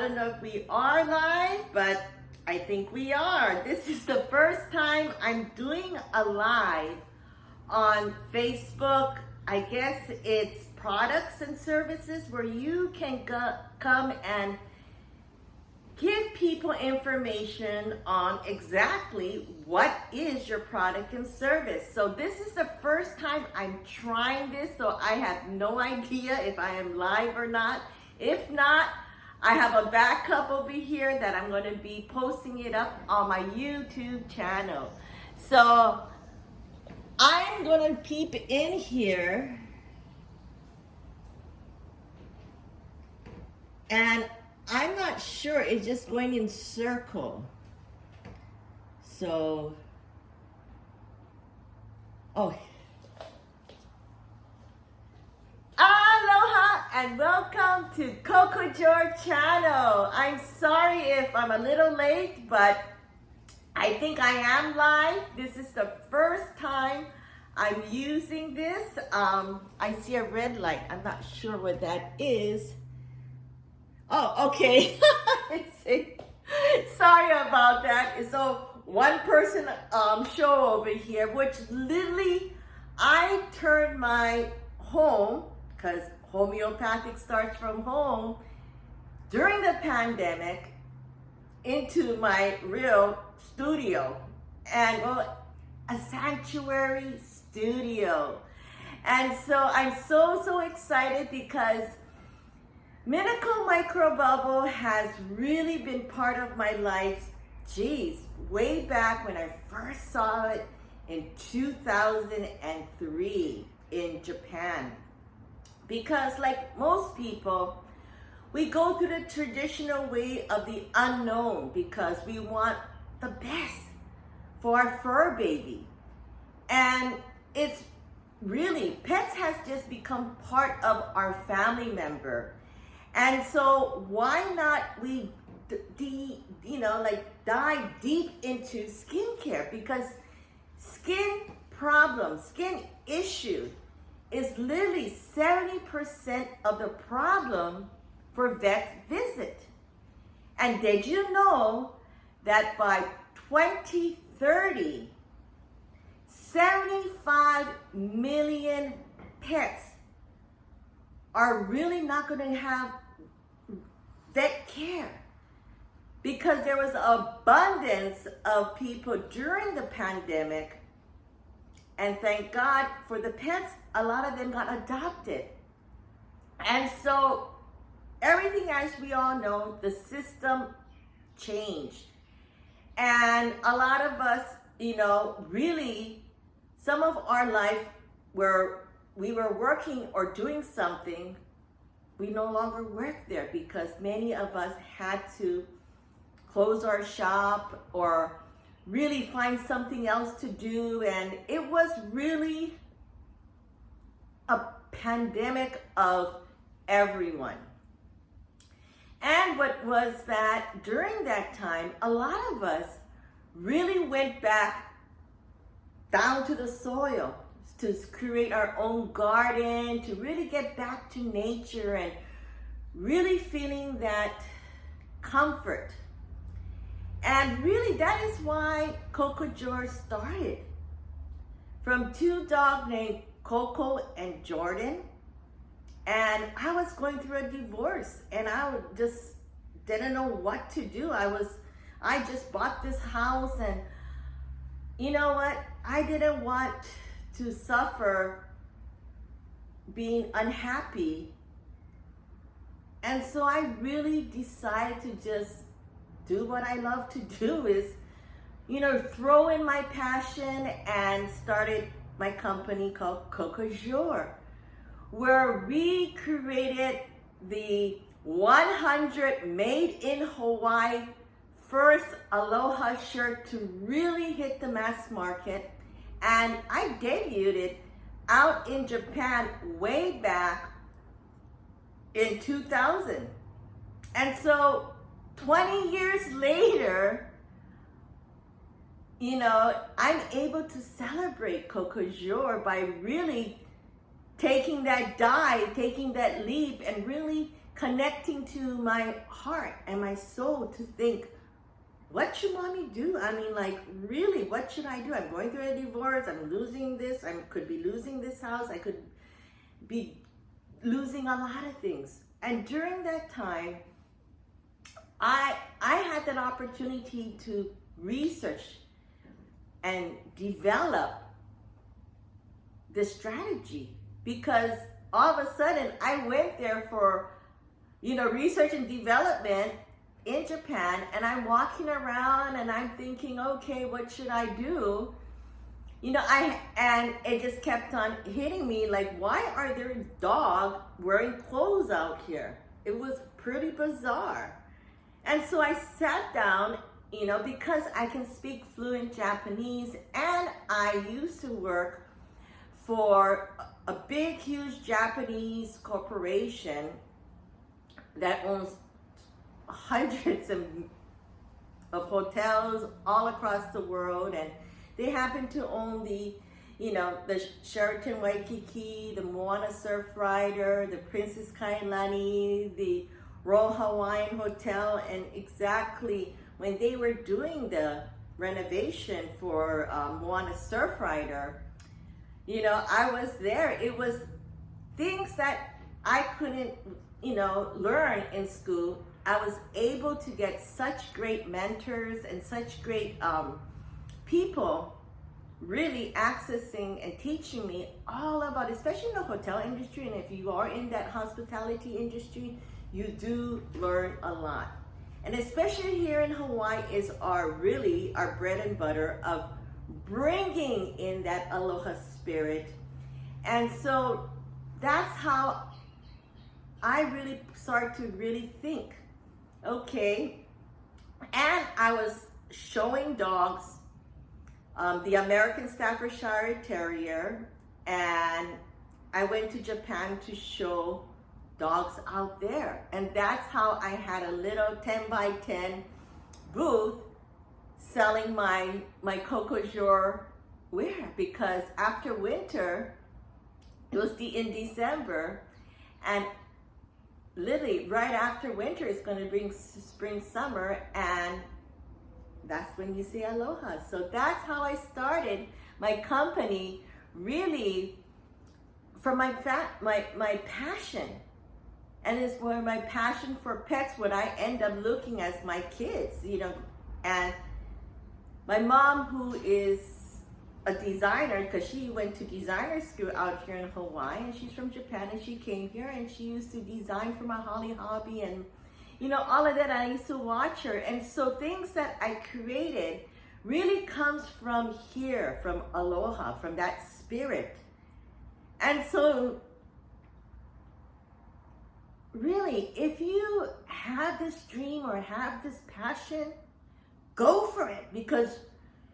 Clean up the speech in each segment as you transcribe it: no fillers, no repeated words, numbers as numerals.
don't know if we are live, but I think we are. This is the first time I'm doing a live on Facebook. I guess it's products and services where you can come and give people information on exactly what is your product and service. So this is the first time I'm trying this, so I have no idea if I am live or not. If not, I have a backup over here that I'm going to be posting it up on my YouTube channel. So I'm going to peep in here, and I'm not sure, it's just going in circle. So, oh. Aloha and welcome to Cocojor channel. I'm sorry if I'm a little late, but I think I am live. This is the first time I'm using this. I see a red light. I'm not sure what that is. Oh, okay. Sorry about that. So one person show over here, which literally I turned my home, because homeopathic starts from home, during the pandemic into my real studio, and well, a sanctuary studio. And so I'm so excited because Miracle Microbubble has really been part of my life, way back when I first saw it in 2003 in Japan. Because like most people, we go through the traditional way of the unknown because we want the best for our fur baby. And it's really, pets has just become part of our family member. And so why not we dive deep into skincare, because skin problems, skin issues is literally 70% of the problem for vet visit. And did you know that by 2030, 75 million pets are really not going to have vet care? Because there was an abundance of people during the pandemic, and thank God for the pets, a lot of them got adopted. And so everything, as we all know, the system changed. And a lot of us, really, some of our life where we were working or doing something, we no longer work there because many of us had to close our shop or really find something else to do. And it was really a pandemic of everyone. And what was that during that time, a lot of us really went back down to the soil to create our own garden, to really get back to nature and really feeling that comfort. And really, that is why Cocojor started. From two dogs named Coco and Jordan. And I was going through a divorce and I just didn't know what to do. I just bought this house, and you know what? I didn't want to suffer being unhappy. And so I really decided to just do what I love to do, is, throw in my passion, and started my company called Cocojor, where we created the 100 made in Hawaii first Aloha shirt to really hit the mass market. And I debuted it out in Japan way back in 2000. And so 20 years later, I'm able to celebrate Cocojor by really taking that dive, taking that leap, and really connecting to my heart and my soul to think, what should mommy do? I mean, like, really, what should I do? I'm going through a divorce. I'm losing this. I could be losing this house. I could be losing a lot of things. And during that time, I had that opportunity to research and develop this strategy, because all of a sudden I went there for, research and development in Japan, and I'm walking around and I'm thinking, okay, what should I do? And it just kept on hitting me, like, why are there dogs wearing clothes out here? It was pretty bizarre. And so I sat down, because I can speak fluent Japanese, and I used to work for a big, huge Japanese corporation that owns hundreds of hotels all across the world, and they happen to own the Sheraton Waikiki, the Moana Surf Rider, the Princess Kailani, the Royal Hawaiian Hotel. And exactly when they were doing the renovation for Moana Surf Rider, I was there. It was things that I couldn't, learn in school. I was able to get such great mentors and such great people really accessing and teaching me all about, especially in the hotel industry. And if you are in that hospitality industry, you do learn a lot. And especially here in Hawaii is our bread and butter of bringing in that aloha spirit. And so that's how I really started to really think, okay. And I was showing dogs, the American Staffordshire Terrier, and I went to Japan to show dogs out there. And that's how I had a little 10 by 10 booth selling my Cocojor wear, because after winter, it was in December, and literally right after winter is going to bring spring, summer, and that's when you say aloha. So that's how I started my company, really from my passion. And it's where my passion for pets, what I end up looking as my kids, and my mom, who is a designer, because she went to designer school out here in Hawaii, and she's from Japan, and she came here and she used to design for my Holly Hobby and all of that. I used to watch her. And so things that I created really comes from here, from aloha, from that spirit. And so really, if you have this dream or have this passion, go for it, because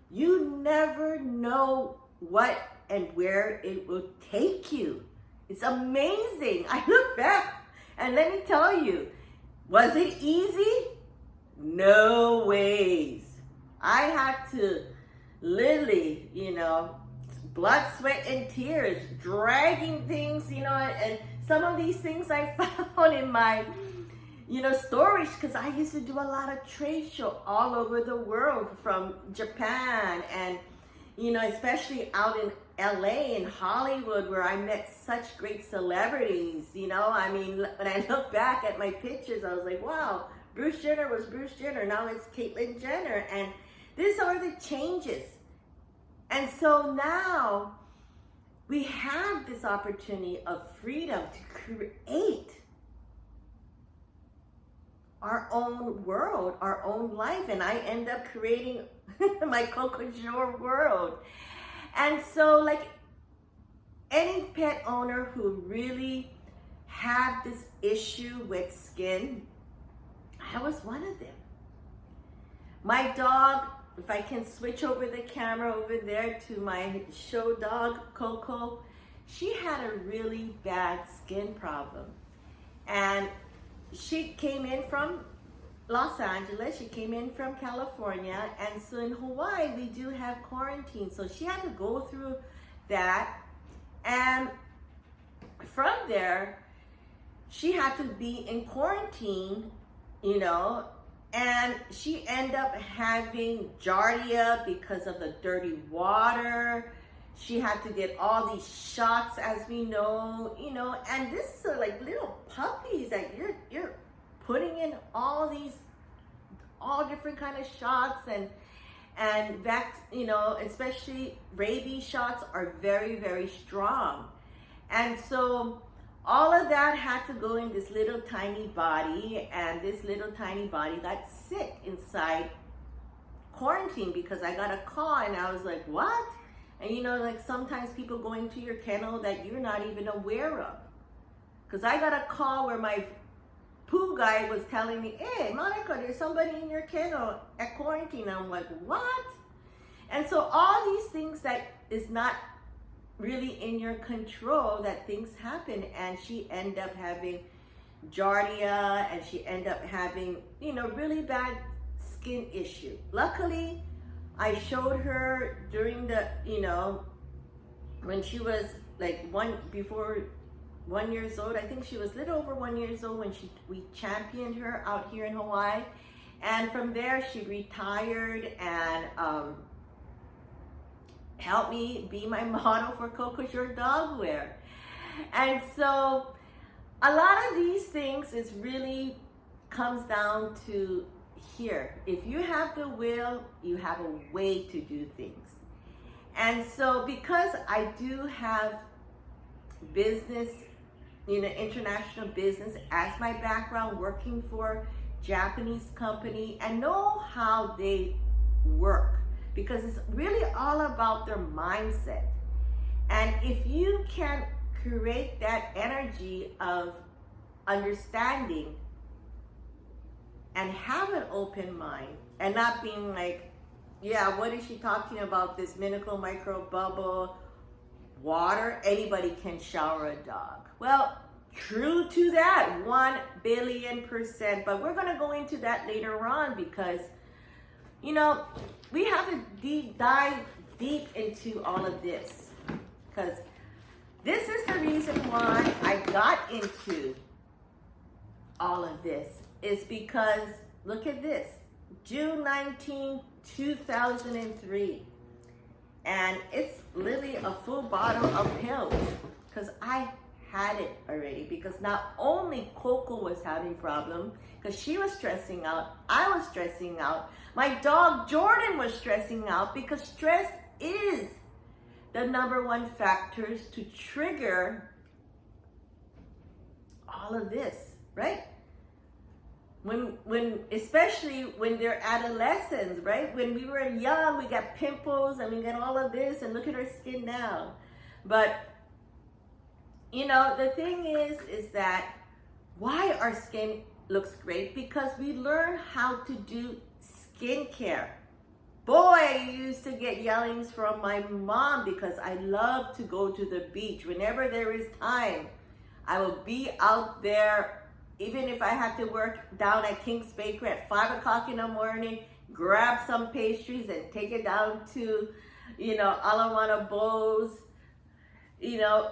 you never know what and where it will take you. It's amazing. I look back and let me tell you, was it easy? No ways. I had to literally, blood, sweat, and tears, dragging things, and some of these things I found in my, storage, because I used to do a lot of trade show all over the world, from Japan and, especially out in LA and Hollywood, where I met such great celebrities. I mean, when I look back at my pictures, I was like, wow, Bruce Jenner was Bruce Jenner. Now it's Caitlyn Jenner. And these are the changes. And so now we have this opportunity of freedom to create our own world, our own life. And I end up creating my Cocojor world. And so, like any pet owner who really had this issue with skin, I was one of them. My dog, if I can switch over the camera over there to my show dog, Coco, she had a really bad skin problem. And she came in from Los Angeles, she came in from California, and so in Hawaii we do have quarantine, so she had to go through that. And from there, she had to be in quarantine, you know, and she ended up having giardia because of the dirty water. She had to get all these shots, as we know, you know, and this is like little puppies that you're putting in all different kind of shots, and you know, especially rabies shots are very, very strong. And so all of that had to go in this little tiny body, and this little tiny body got sick inside quarantine because I got a call and I was like, what? And you know, like sometimes people go into your kennel that you're not even aware of. Because I got a call where my poo guy was telling me, hey, Monica, there's somebody in your kennel at quarantine. I'm like, what? And so all these things that is not really in your control, that things happen, and she ended up having giardia, and she ended up having, you know, really bad skin issue. Luckily, I showed her during the, you know, when she was like 1 year old. I think she was a little over 1 year old when we championed her out here in Hawaii, and from there she retired and helped me be my model for Cocojor dog wear. And so a lot of these things is really comes down to here. If you have the will, you have a way to do things. And so because I do have business, you know, international business as my background, working for Japanese company, and know how they work, because it's really all about their mindset. And if you can create that energy of understanding and have an open mind, and not being like, yeah, what is she talking about, this minimal micro bubble water, anybody can shower a dog. Well, true to that, 1,000,000,000%, but we're going to go into that later on, because you know, we have to dive deep into all of this, because this is the reason why I got into all of this, is because look at this, June 19, 2003, and it's literally a full bottle of pills, because I had it already, because not only Coco was having problems, because she was stressing out, I was stressing out, my dog Jordan was stressing out, because stress is the #1 factors to trigger all of this, right? When especially when they're adolescents, right? When we were young, we got pimples and we got all of this, and look at our skin now. But you know, the thing is that why our skin looks great, because we learn how to do skincare. Boy, I used to get yellings from my mom because I love to go to the beach. Whenever there is time, I will be out there, even if I have to work down at King's Bakery at 5 o'clock in the morning, grab some pastries and take it down to, you know, Alawana Bowls, you know,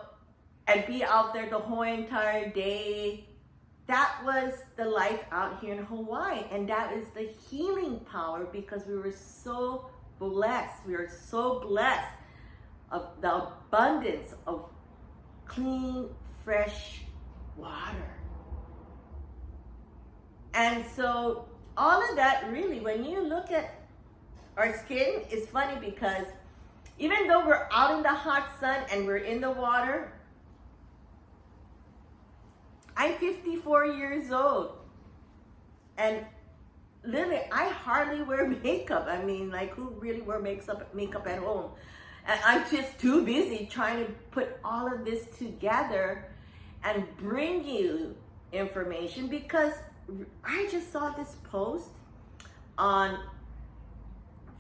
and be out there the whole entire day. That was the life out here in Hawaii, and that is the healing power, because we were so blessed. We are so blessed of the abundance of clean, fresh water. And so all of that, really, when you look at our skin, is funny, because even though we're out in the hot sun and we're in the water, I'm 54 years old, and literally, I hardly wear makeup. I mean, like, who really wear makeup at home? And I'm just too busy trying to put all of this together and bring you information, because I just saw this post on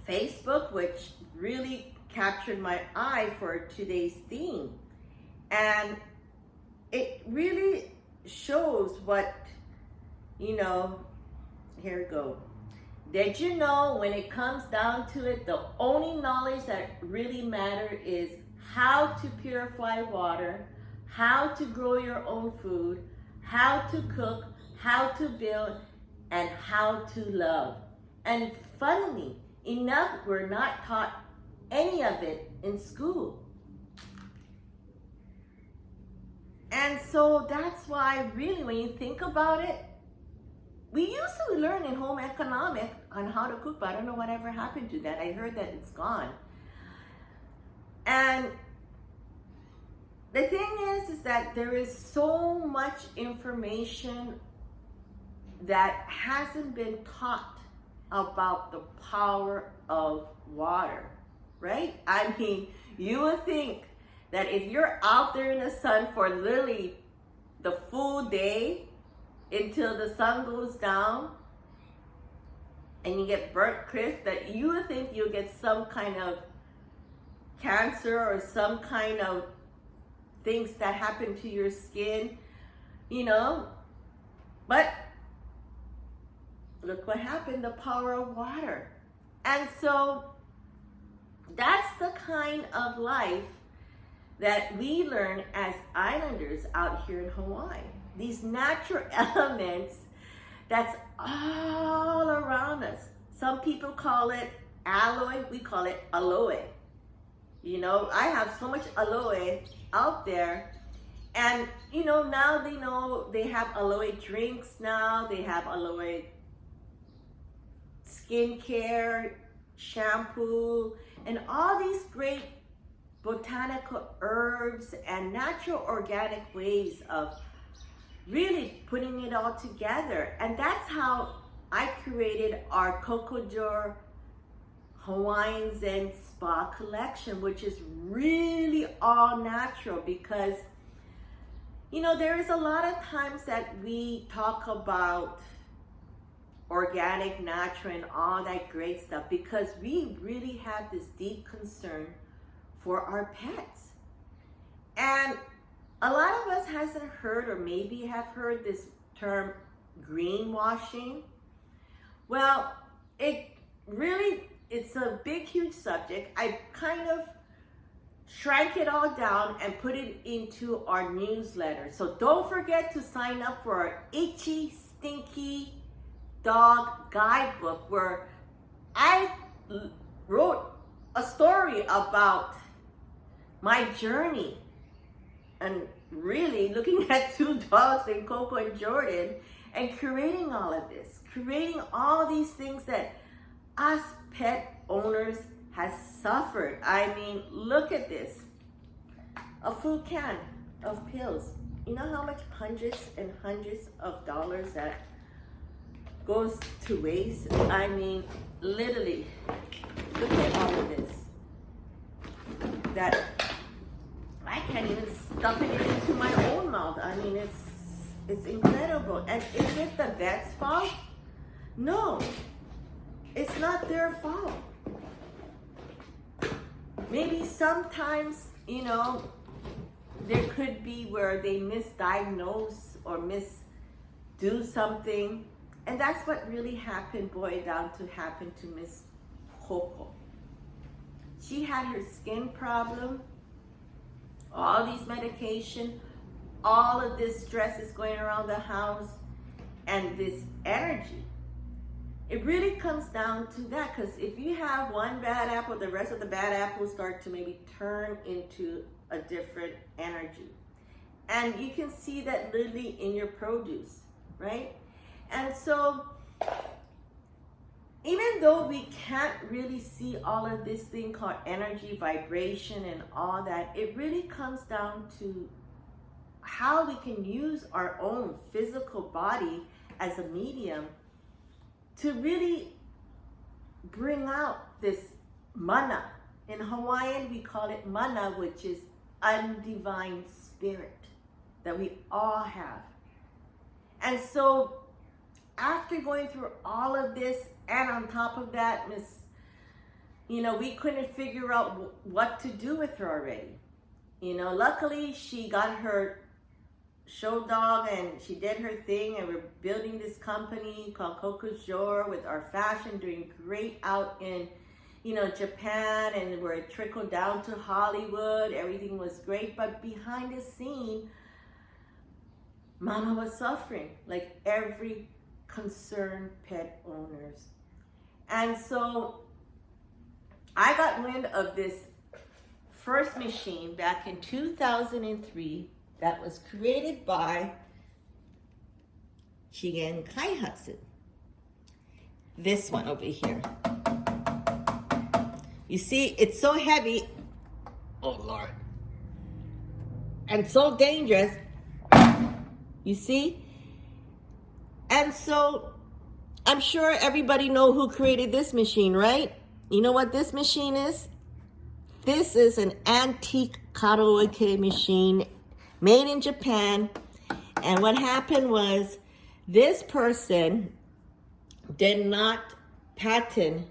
Facebook, which really captured my eye for today's theme. And it really shows what, you know, here we go. Did you know, when it comes down to it, the only knowledge that really matters is how to purify water, how to grow your own food, how to cook, how to build, and how to love. And funnily enough, we're not taught any of it in school. And so that's why really when you think about it, we used to learn in home economics on how to cook, but I don't know whatever happened to that. I heard that it's gone. And the thing is that there is so much information that hasn't been taught about the power of water, right? I mean, you would think that if you're out there in the sun for literally the full day until the sun goes down and you get burnt crisp, that you would think you'll get some kind of cancer or some kind of things that happen to your skin, you know. But look what happened, the power of water. And so that's the kind of life that we learn as islanders out here in Hawaii. These natural elements that's all around us. Some people call it aloe, we call it aloe. You know, I have so much aloe out there. And, you know, now they know they have aloe drinks now. They have aloe skincare, shampoo, and all these great botanical herbs and natural organic ways of really putting it all together. And that's how I created our Cocojor Hawaiian Zen Spa collection, which is really all natural because, you know, there is a lot of times that we talk about organic, natural, and all that great stuff because we really have this deep concern for our pets. And a lot of us hasn't heard or maybe have heard this term greenwashing. Well, it's a big, huge subject. I kind of shrank it all down and put it into our newsletter. So don't forget to sign up for our Itchy Stinky Dog Guidebook, where I wrote a story about my journey and really looking at two dogs named Coco and Jordan and creating all of this, creating all these things that us pet owners has suffered. I mean, look at this. A food can of pills. You know how much hundreds and hundreds of dollars that goes to waste? I mean, literally, look at all of this. That I can't even stuff it into my own mouth. I mean, it's incredible. And is it the vet's fault? No, it's not their fault. Maybe sometimes, you know, there could be where they misdiagnose or misdo something. And that's what really happened, boiled down to happen to Miss Coco. She had her skin problem, all these medication, all of this stress is going around the house, and this energy. It really comes down to that, because if you have one bad apple, the rest of the bad apples start to maybe turn into a different energy. And you can see that literally in your produce, right? And so, even though we can't really see all of this thing called energy, vibration, and all that, it really comes down to how we can use our own physical body as a medium to really bring out this mana. In Hawaiian, we call it mana, which is undivine spirit that we all have. And so, after going through all of this, and on top of that, we couldn't figure out what to do with her already. Luckily she got her show dog and she did her thing, and we're building this company called Cocojor with our fashion, doing great out in, Japan, and where it trickled down to Hollywood. Everything was great, but behind the scene, Mama was suffering, like every concerned pet owners. And so I got wind of this first machine back in 2003 that was created by Shigen Kaihatsu. This one over here. You see, it's so heavy, oh Lord, and so dangerous, you see? And so, I'm sure everybody know who created this machine, right? You know what this machine is? This is an antique karaoke machine made in Japan. And what happened was, this person did not patent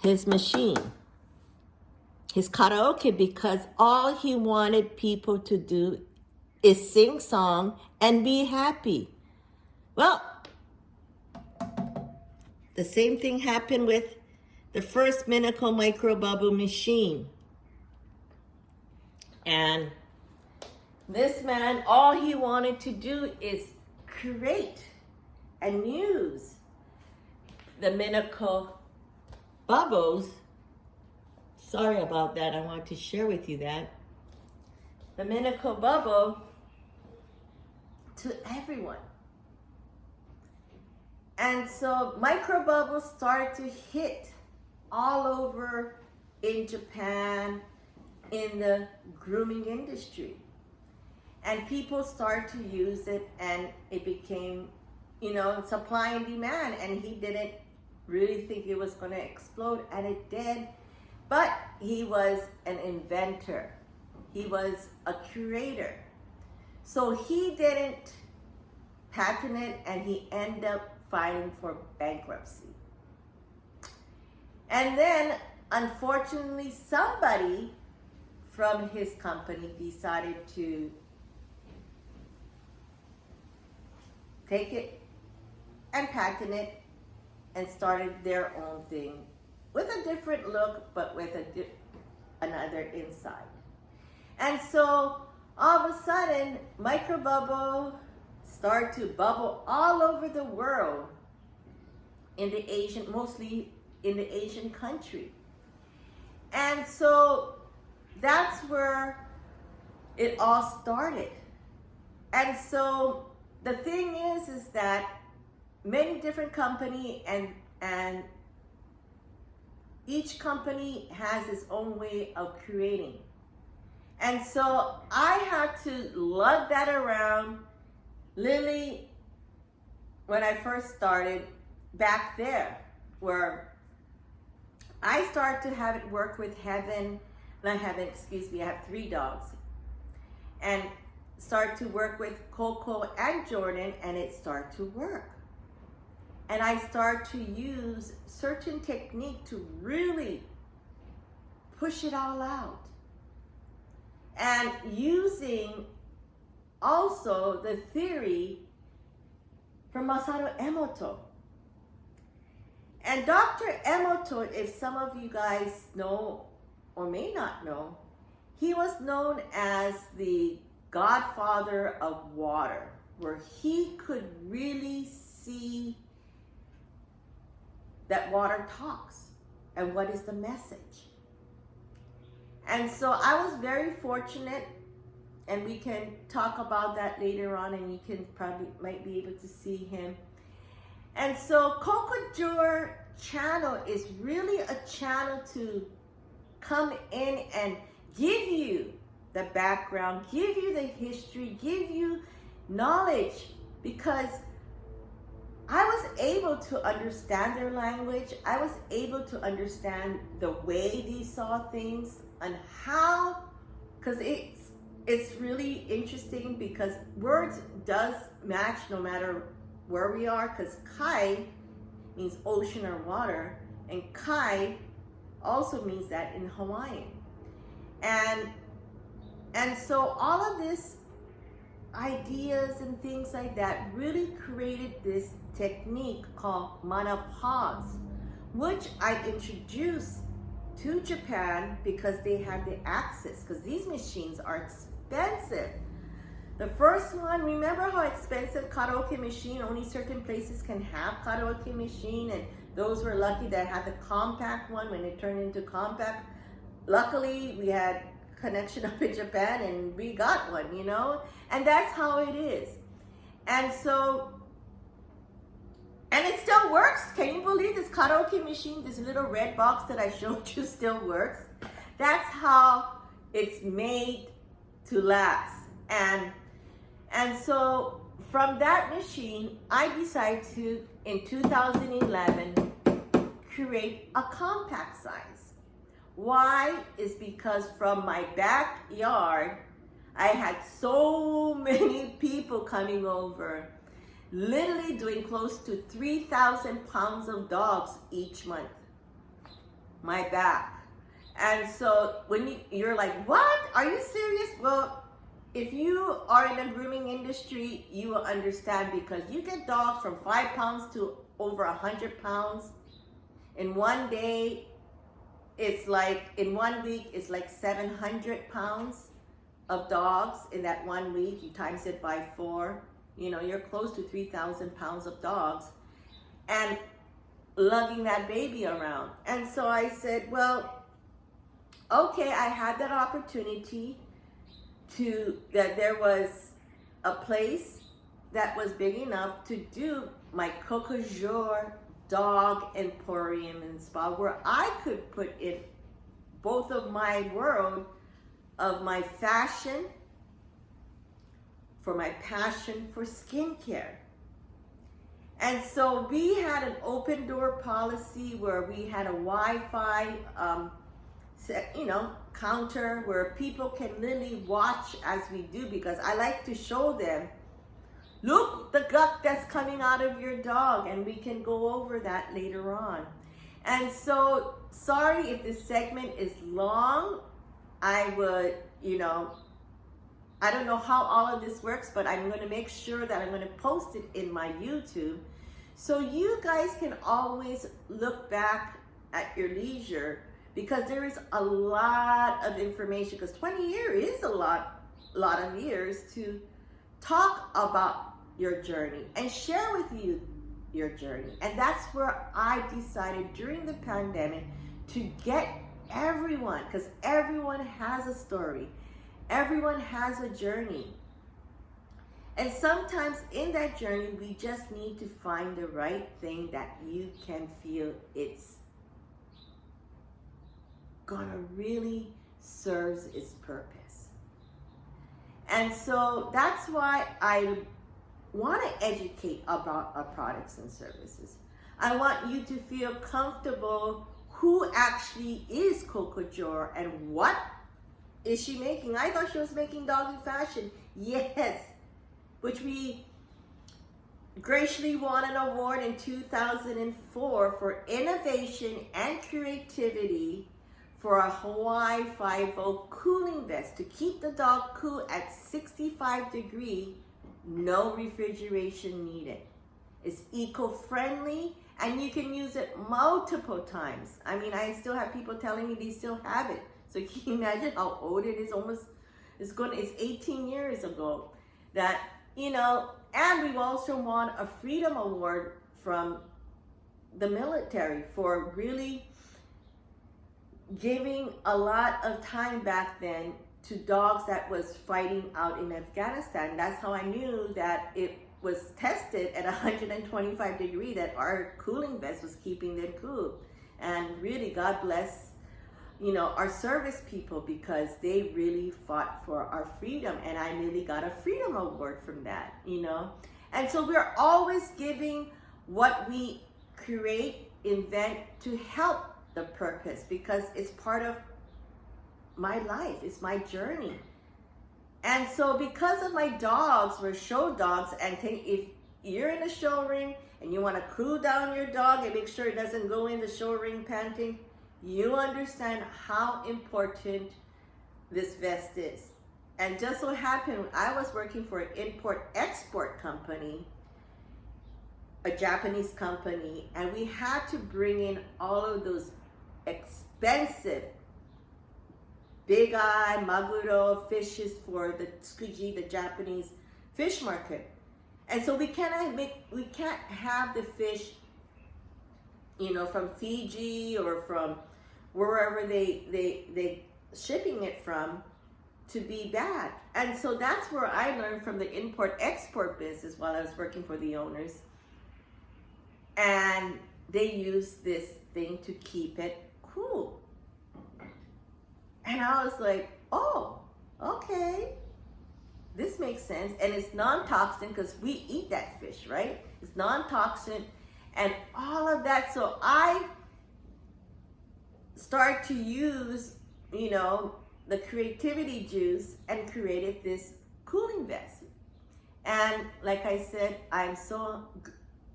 his machine, his karaoke, because all he wanted people to do is sing song and be happy. Well, the same thing happened with the first Minico micro bubble machine. And this man, all he wanted to do is create and use the Minico bubbles. Sorry about that, I wanted to share with you that. The Minico bubble to everyone. And so micro bubbles started to hit all over in Japan in the grooming industry. And people started to use it, and it became, you know, supply and demand. And he didn't really think it was going to explode, and it did. But he was an inventor. He was a curator. So he didn't patent it, and he ended up filing for bankruptcy. And then, unfortunately, somebody from his company decided to take it and patent it and started their own thing with a different look, but with another inside. And so all of a sudden, microbubble started to bubble all over the world in the Asian, mostly in the Asian country. And so that's where it all started. And so the thing is that many different companies and each company has its own way of creating. And so I had to lug that around literally when I first started back there, where I started to have it work with Heaven, not Heaven, excuse me, I have 3 dogs, and start to work with Coco and Jordan, and it started to work. And I start to use certain technique to really push it all out. And using also the theory from Masaru Emoto. And Dr. Emoto, if some of you guys know or may not know, he was known as the godfather of water, where he could really see that water talks and what is the message. And so I was very fortunate, and we can talk about that later on, and you can probably might be able to see him. And so Cocojor channel is really a channel to come in and give you the background, give you the history, give you knowledge, because I was able to understand their language. I was able to understand the way they saw things and how, because it's really interesting, because words does match no matter where we are, because Kai means ocean or water, and Kai also means that in Hawaiian. And so all of this ideas and things like that really created this technique called mana pause, which I introduced to Japan because they had the access, because these machines are expensive. The first one, remember how expensive karaoke machine, only certain places can have karaoke machine, and those were lucky that had the compact one when it turned into compact. Luckily, we had connection up in Japan and we got one, you know? And that's how it is. And so, and it still works. Can you believe this karaoke machine, this little red box that I showed you still works? That's how it's made to last. And so from that machine, I decided to, in 2011, create a compact size. Why? Is because from my backyard, I had so many people coming over, literally doing close to 3,000 pounds of dogs each month. My back. And so when you're like, what? Are you serious? Well, if you are in the grooming industry, you will understand, because you get dogs from 5 pounds to over 100 pounds. In one day, it's like, in 1 week, it's like 700 pounds of dogs in that 1 week. You times it by 4, you know, you're close to 3,000 pounds of dogs and lugging that baby around. And so I said, well, okay, I had that opportunity that there was a place that was big enough to do my Cocojor dog emporium and spa, where I could put in both of my world of my fashion for my passion for skincare. And so we had an open door policy where we had a Wi-Fi counter where people can literally watch as we do, because I like to show them, look, the gut that's coming out of your dog, and we can go over that later on. And so, sorry if this segment is long. I would, I don't know how all of this works, but I'm going to make sure that I'm going to post it in my YouTube, so you guys can always look back at your leisure, because there is a lot of information, because 20 years is a lot of years to talk about your journey and share with you your journey. And that's where I decided during the pandemic to get everyone, because everyone has a story, everyone has a journey. And sometimes in that journey, we just need to find the right thing that you can feel it's gonna really serves its purpose. And so that's why I want to educate about our products and services. I want you to feel comfortable who actually is Cocojor and what is she making. I thought she was making doggy fashion. Yes, which we graciously won an award in 2004 for innovation and creativity for a Hawaii 5.0 cooling vest to keep the dog cool at 65 degrees, no refrigeration needed. It's eco-friendly and you can use it multiple times. I mean, I still have people telling me they still have it. So can you imagine how old it is? It's 18 years ago that, and we've also won a Freedom Award from the military for really giving a lot of time back then to dogs that was fighting out in Afghanistan. That's how I knew that it was tested at 125 degrees, that our cooling vest was keeping them cool. And really, God bless, our service people, because they really fought for our freedom. And I really got a Freedom Award from that, And so we're always giving what we create, invent to help the purpose, because it's part of my life, it's my journey. And so because of my dogs, we're show dogs, and if you're in a show ring and you want to cool down your dog and make sure it doesn't go in the show ring panting, you understand how important this vest is. And just so happened, I was working for an import-export company, a Japanese company, and we had to bring in all of those expensive big eye, maguro fishes for the Tsukiji, the Japanese fish market. And so we can't have the fish, you know, from Fiji or from wherever they shipping it from to be bad. And so that's where I learned from the import-export business while I was working for the owners. And they use this thing to keep it cool. And I was like, oh, okay, this makes sense. And it's non-toxin because we eat that fish, right? It's non-toxin and all of that. So I start to use, you know, the creativity juice and created this cooling vest. And like I said, I'm so,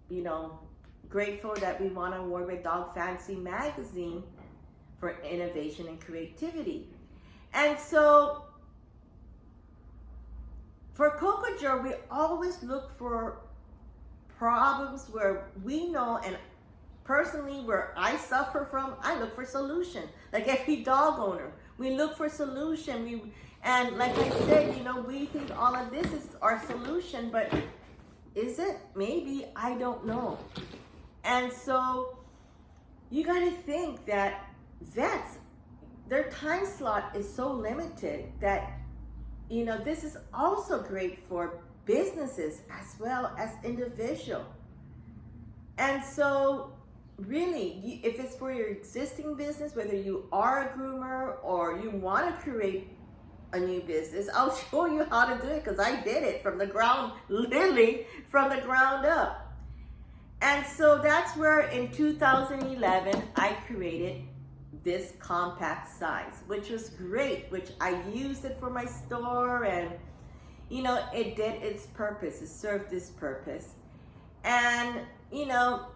you know, grateful that we won an award with Dog Fancy magazine for innovation and creativity. And so for Cocojor, we always look for problems where we know, and personally where I suffer from, I look for solution. Like every dog owner, we look for solution. And like I said, you know, we think all of this is our solution, but is it? Maybe, I don't know. And so you got to think that vets, their time slot is so limited that, you know, this is also great for businesses as well as individual. And so really, if it's for your existing business, whether you are a groomer or you want to create a new business, I'll show you how to do it because I did it from the ground, literally from the ground up. And so that's where in 2011, I created this compact size, which was great, which I used it for my store, and, you know, it did its purpose. It served its purpose. And, you know,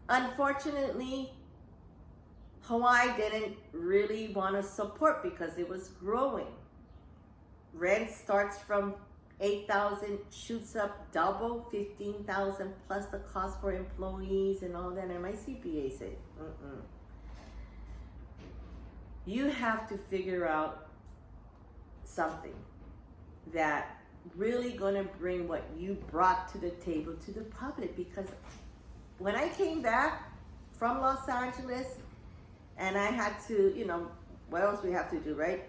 unfortunately, Hawaii didn't really want to support because it was growing. Rent starts from 8,000, shoots up double, 15,000 plus the cost for employees and all that. And my CPA said, you have to figure out something that really gonna bring what you brought to the table to the public. Because when I came back from Los Angeles and I had to, you know, what else we have to do, right?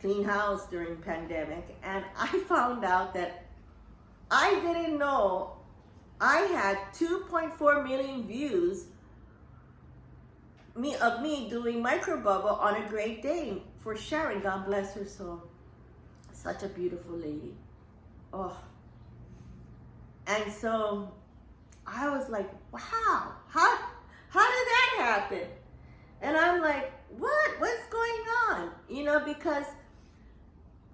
Clean house during pandemic. And I found out that I didn't know I had 2.4 million views of me doing microbubble on a great day for Sharon, God bless her soul. Such a beautiful lady. Oh. And so I was like, wow, how did that happen? And I'm like, what's going on? You know, because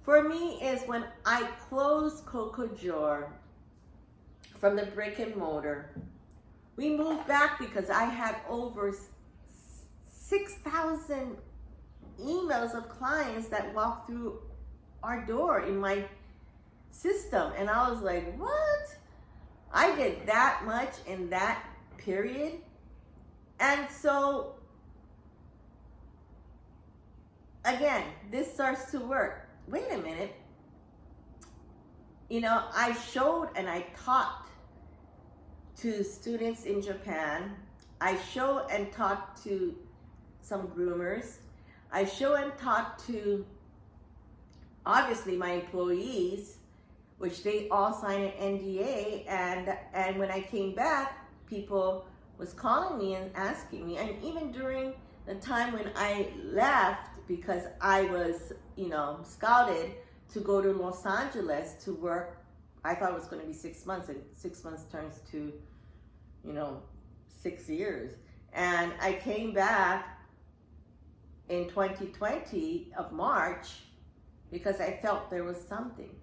for me is when I closed Cocojor from the brick and mortar, we moved back because I had over 6,000 emails of clients that walked through our door in my system. And I was like, what? I did that much in that period. And so, again, this starts to work. Wait a minute. You know, I showed and I taught to students in Japan. I showed and taught to some groomers. I show and taught to, obviously, my employees, which they all signed an NDA. And when I came back, people was calling me and asking me. And even during the time when I left, because I was, you know, scouted to go to Los Angeles to work, I thought it was going to be 6 months, and 6 months turns to, you know, 6 years. And I came back in 2020 of March because I felt there was something.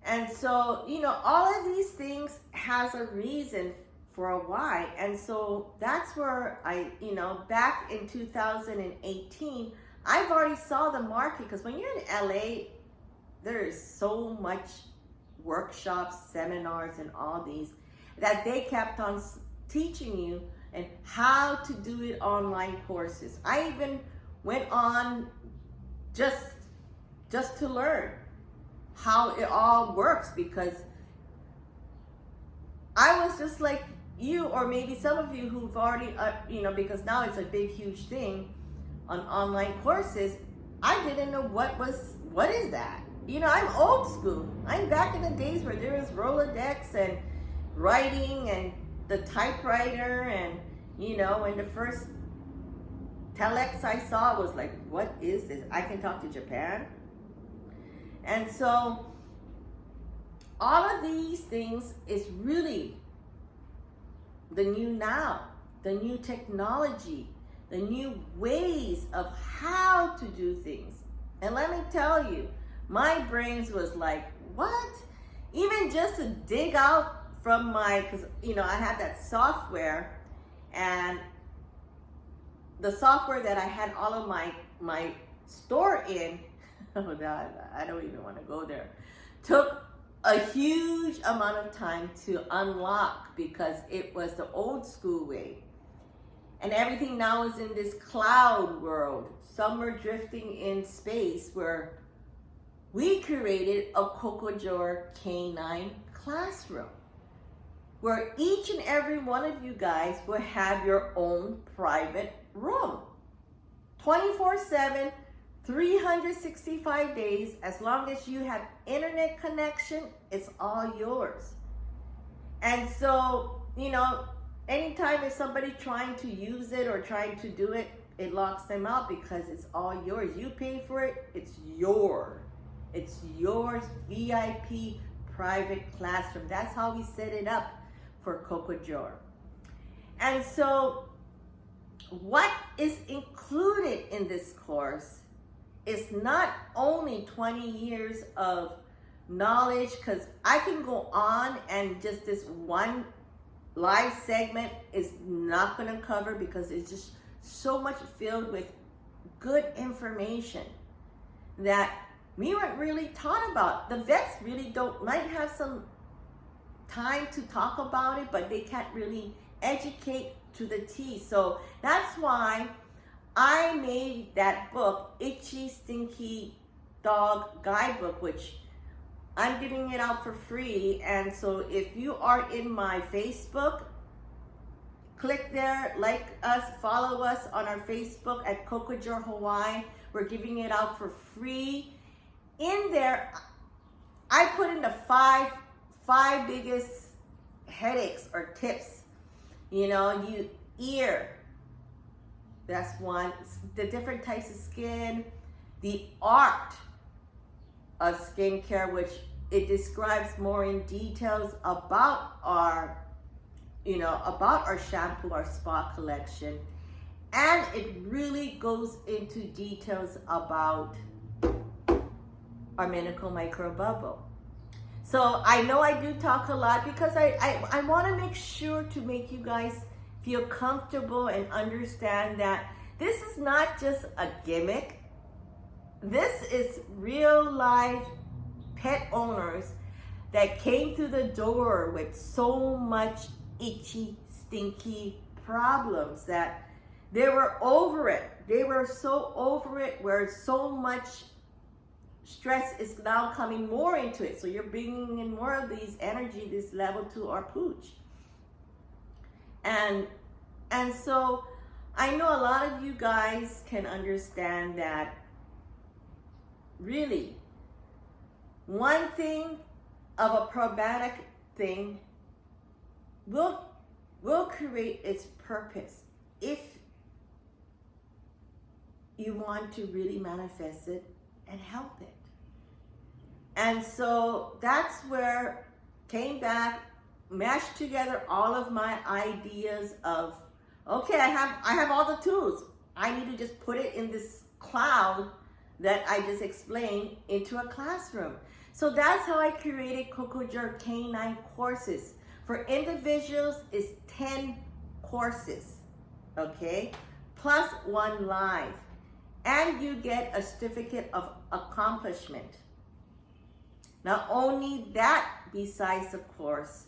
And so, you know, all of these things has a reason for a why. And so that's where I, you know, back in 2018, I've already saw the market, because when you're in LA, there is so much workshops, seminars, and all these that they kept on teaching you and how to do it online courses. I even went on just to learn how it all works, because I was just like you, or maybe some of you who've already, because now it's a big, huge thing on online courses. I didn't know what is that? I'm old school. I'm back in the days where there was Rolodex and writing and the typewriter, and when the first telex I saw was like, what is this? I can talk to Japan. And so all of these things is really the new now, the new technology, the new ways of how to do things. And let me tell you, my brains was like, what? Even just to dig out from because I have that software, and the software that I had all of my store in, oh God, I don't even want to go there, took a huge amount of time to unlock, because it was the old school way. And everything now is in this cloud world. Some are drifting in space, where we created a Cocojor K9 classroom, where each and every one of you guys will have your own private room. 24/7, 365 days, as long as you have internet connection, it's all yours. And so, anytime if somebody trying to use it or trying to do it, it locks them out, because it's all yours. You pay for it, it's yours. It's yours, VIP private classroom. That's how we set it up for Cocojor. And so what is included in this course is not only 20 years of knowledge, because I can go on and just this one live segment is not going to cover, because it's just so much filled with good information that we weren't really taught about. The vets really might have some time to talk about it, but they can't really educate to the T. So that's why I made that book, Itchy Stinky Dog Guidebook, which I'm giving it out for free. And so if you are in my Facebook, click there, like us, follow us on our Facebook at Cocojor Hawaii. We're giving it out for free. In there, I put in the five biggest headaches or tips. Ear, that's one. The different types of skin, the art of skincare, which it describes more in details about our shampoo, our spa collection. And it really goes into details about our medical microbubble. So I know I do talk a lot, because I want to make sure to make you guys feel comfortable and understand that this is not just a gimmick. This is real life pet owners that came through the door with so much itchy, stinky problems that they were over it. They were so over it, where so much stress is now coming more into it. So you're bringing in more of these energy, this level to our pooch. And so I know a lot of you guys can understand that really one thing of a probiotic thing will create its purpose if you want to really manifest it and help it. And so that's where came back, mashed together all of my ideas of, okay, I have all the tools. I need to just put it in this cloud that I just explained into a classroom. So that's how I created Cocojor K9 courses. For individuals, it's 10 courses, okay? Plus one live. And you get a certificate of accomplishment. Not only that, besides the course,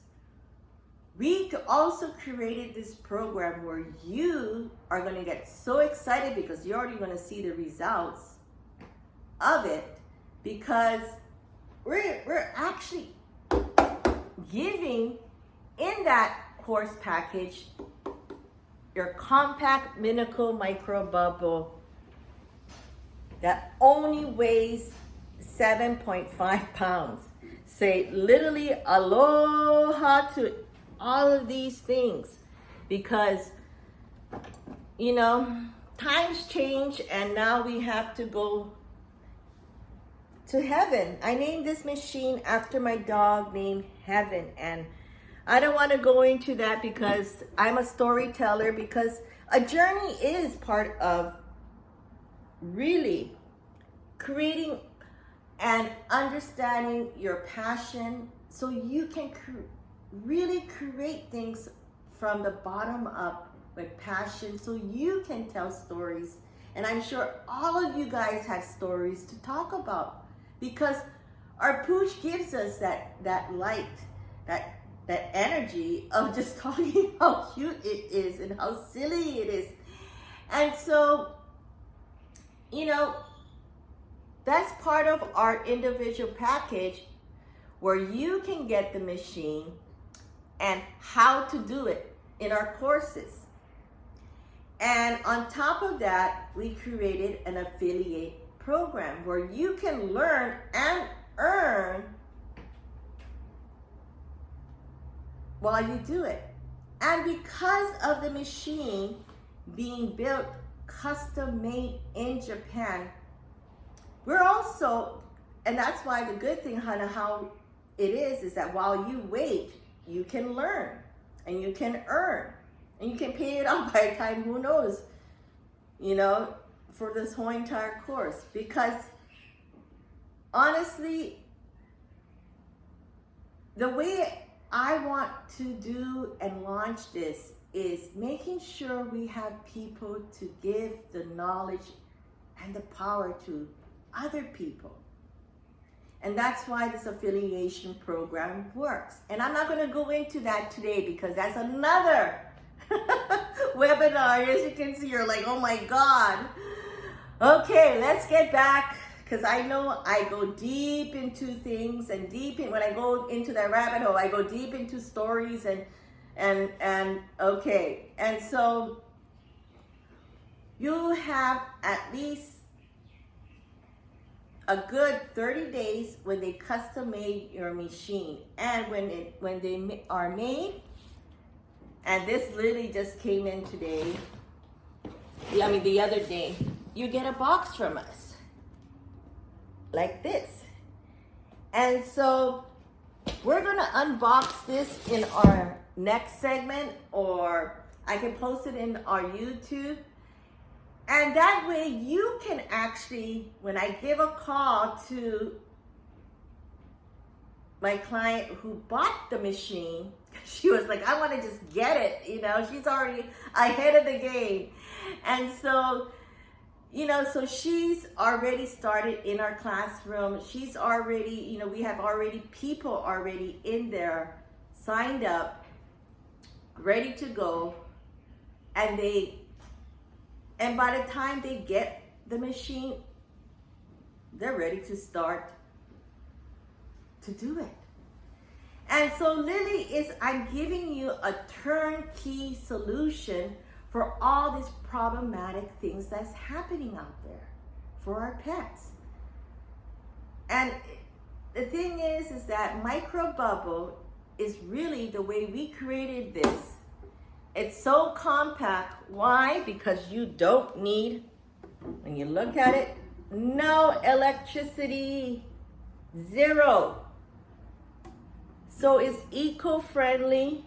we also created this program where you are going to get so excited because you're already going to see the results of it, because we're actually giving in that course package your compact minical micro bubble that only weighs 7.5 pounds. Say literally aloha to all of these things, because you know times change and now we have to go to heaven. I named this machine after my dog named Heaven, and I don't want to go into that because I'm a storyteller, because a journey is part of really creating and understanding your passion, so you can really create things from the bottom up with passion, so you can tell stories. And I'm sure all of you guys have stories to talk about, because our pooch gives us that light, that energy of just talking how cute it is and how silly it is. And so, you know, that's part of our individual package where you can get the machine and how to do it in our courses. And on top of that, we created an affiliate program where you can learn and earn while you do it. And because of the machine being built custom made in Japan, we're also, and that's why the good thing, Hannah, how it is that while you wait, you can learn and you can earn and you can pay it off by the time, who knows, you know, for this whole entire course. Because honestly, the way I want to do and launch this is making sure we have people to give the knowledge and the power to other people. And that's why this affiliation program works. And I'm not going to go into that today because that's another webinar. As you can see, you're like, oh my God. Okay, let's get back, because I know I go deep into things, and when I go into that rabbit hole, I go deep into stories and okay. And so you have at least a good 30 days when they custom made your machine. And when they are made, and this literally just came in today, the other day, you get a box from us like this. And so we're gonna unbox this in our next segment, or I can post it in our YouTube. And that way you can actually, when I give a call to my client who bought the machine, she was like, I want to just get it, you know, she's already ahead of the game. And so, you know, so she's already started in our classroom. She's already, you know, we have already people already in there, signed up, ready to go. And by the time they get the machine, they're ready to start to do it. And so Lily I'm giving you a turnkey solution for all these problematic things that's happening out there for our pets. And the thing is that microbubble is really the way we created this. It's so compact. Why? Because you don't need, when you look at it, no electricity, zero. So it's eco-friendly,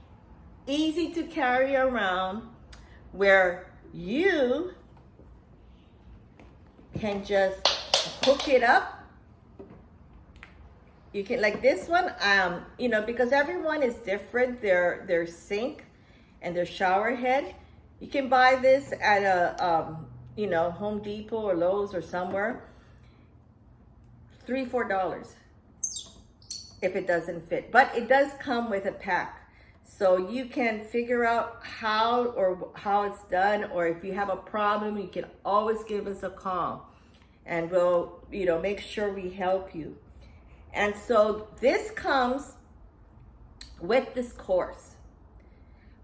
easy to carry around, where you can just hook it up. You can, like this one, you know, because everyone is different, their sink and their shower head. You can buy this at a, you know, Home Depot or Lowe's or somewhere. $3-4 if it doesn't fit, but it does come with a pack. So you can figure out how it's done, or if you have a problem, you can always give us a call and we'll, make sure we help you. And so this comes with this course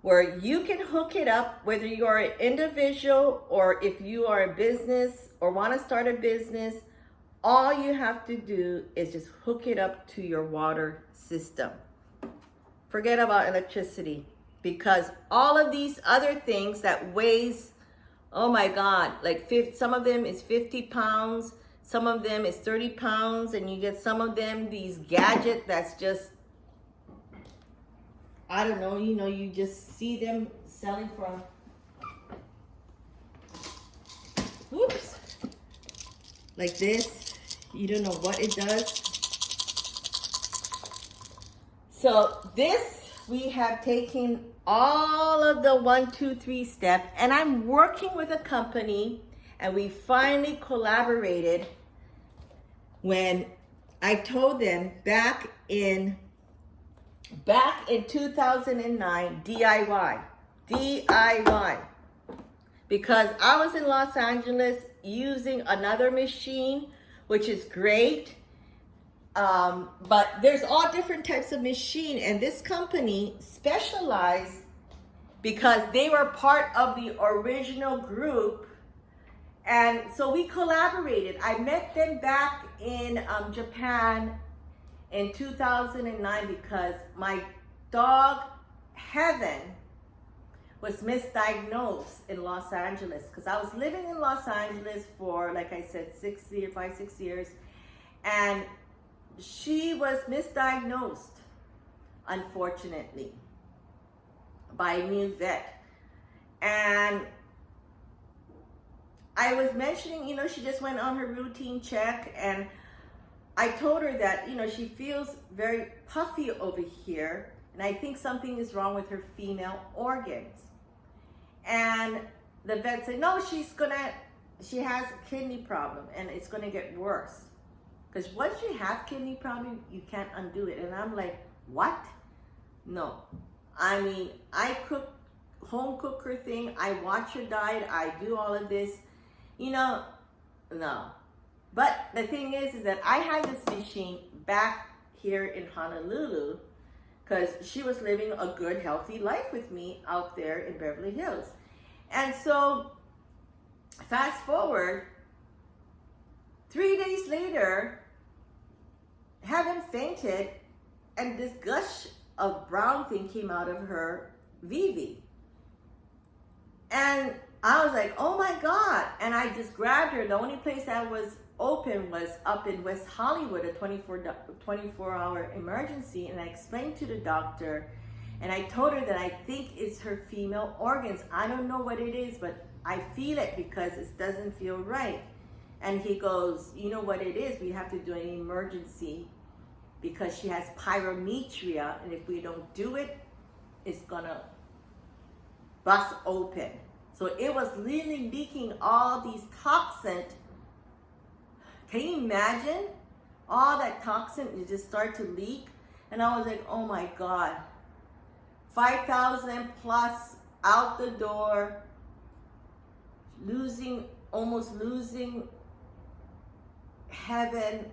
where you can hook it up, whether you are an individual or if you are a business or want to start a business. All you have to do is just hook it up to your water system. Forget about electricity, because all of these other things that weighs, oh my God, like some of them is 50 pounds, some of them is 30 pounds, and you get some of them, these gadgets that's just, I don't know, you just see them selling for, oops, like this. You don't know what it does. So this, we have taken all of the 1, 2, 3 step, and I'm working with a company, and we finally collaborated when I told them back in 2009, DIY. Because I was in Los Angeles using another machine, which is great. But there's all different types of machine, and this company specialized because they were part of the original group, and so we collaborated. I met them back in Japan in 2009 because my dog Heaven was misdiagnosed in Los Angeles, because I was living in Los Angeles for, like I said, 6 years, and she was misdiagnosed, unfortunately, by a new vet. And I was mentioning, she just went on her routine check, and I told her that, she feels very puffy over here, and I think something is wrong with her female organs. And the vet said, no, she has a kidney problem, and it's gonna get worse. Because once you have kidney problem, you can't undo it. And I'm like, what? No. I mean, I home cook her thing. I watch her diet. I do all of this. No. But the thing is that I had this machine back here in Honolulu because she was living a good, healthy life with me out there in Beverly Hills. And so, fast forward, 3 days later, Heaven fainted, and this gush of brown thing came out of her VV. And I was like, oh my God. And I just grabbed her. The only place that was open was up in West Hollywood, a 24-hour emergency. And I explained to the doctor, and I told her that I think it's her female organs. I don't know what it is, but I feel it because it doesn't feel right. And he goes, you know what it is? We have to do an emergency because she has pyrometria, and if we don't do it, it's gonna bust open. So it was really leaking all these toxins. Can you imagine? All that toxin, it just started to leak. And I was like, oh my God. 5,000 plus out the door, almost losing Heaven,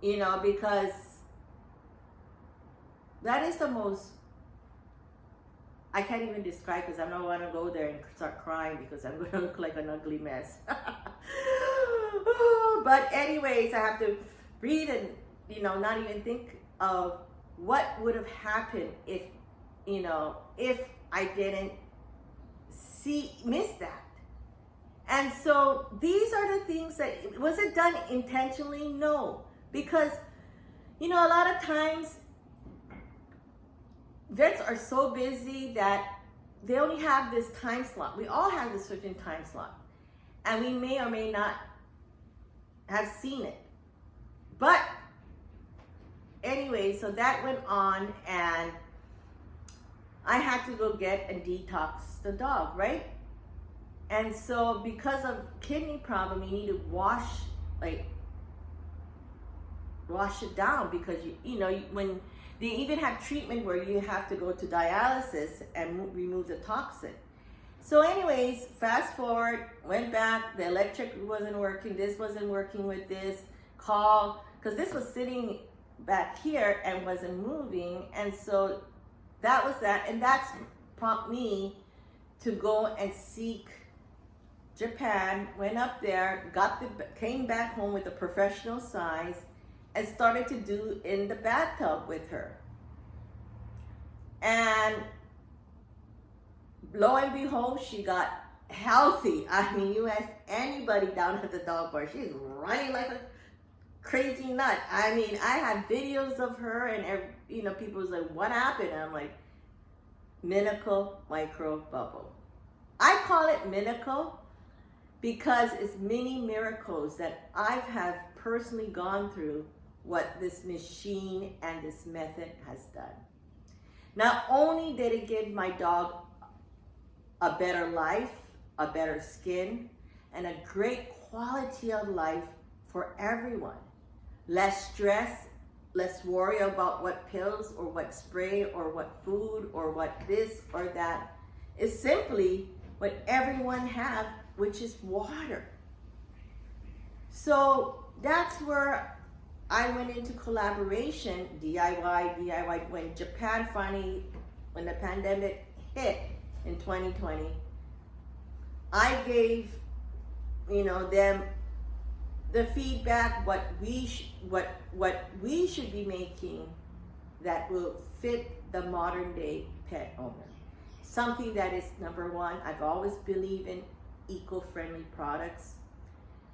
because that is the most, I can't even describe, because I don't want to go there and start crying because I'm going to look like an ugly mess. But anyways, I have to breathe and, not even think of what would have happened if I didn't miss that. And so these are the things that, was it done intentionally? No. Because, a lot of times vets are so busy that they only have this time slot. We all have this certain time slot. And we may or may not have seen it. But anyway, so that went on, and I had to go get and detox the dog, right? And so because of kidney problem, you need to wash, like, wash it down, because when they even have treatment where you have to go to dialysis and remove the toxin. So anyways, fast forward, went back, the electric wasn't working, this wasn't working with this, call, because this was sitting back here and wasn't moving. And so that was that, and that's prompted me to go and seek Japan. Went up there, came back home with a professional size, and started to do in the bathtub with her. And lo and behold, she got healthy. I mean, you ask anybody down at the dog bar, she's running like a crazy nut. I mean, I had videos of her, and people was like, what happened? And I'm like, Miracle Micro Bubble. I call it Miracle because it's many miracles that I have personally gone through what this machine and this method has done. Not only did it give my dog a better life, a better skin, and a great quality of life for everyone. Less stress, less worry about what pills or what spray or what food or what this or that. It's simply what everyone have, which is water. So that's where I went into collaboration, DIY, when Japan finally, when the pandemic hit in 2020, I gave, them the feedback, what we should be making that will fit the modern day pet owner. Something that is, number one, I've always believed in eco-friendly products.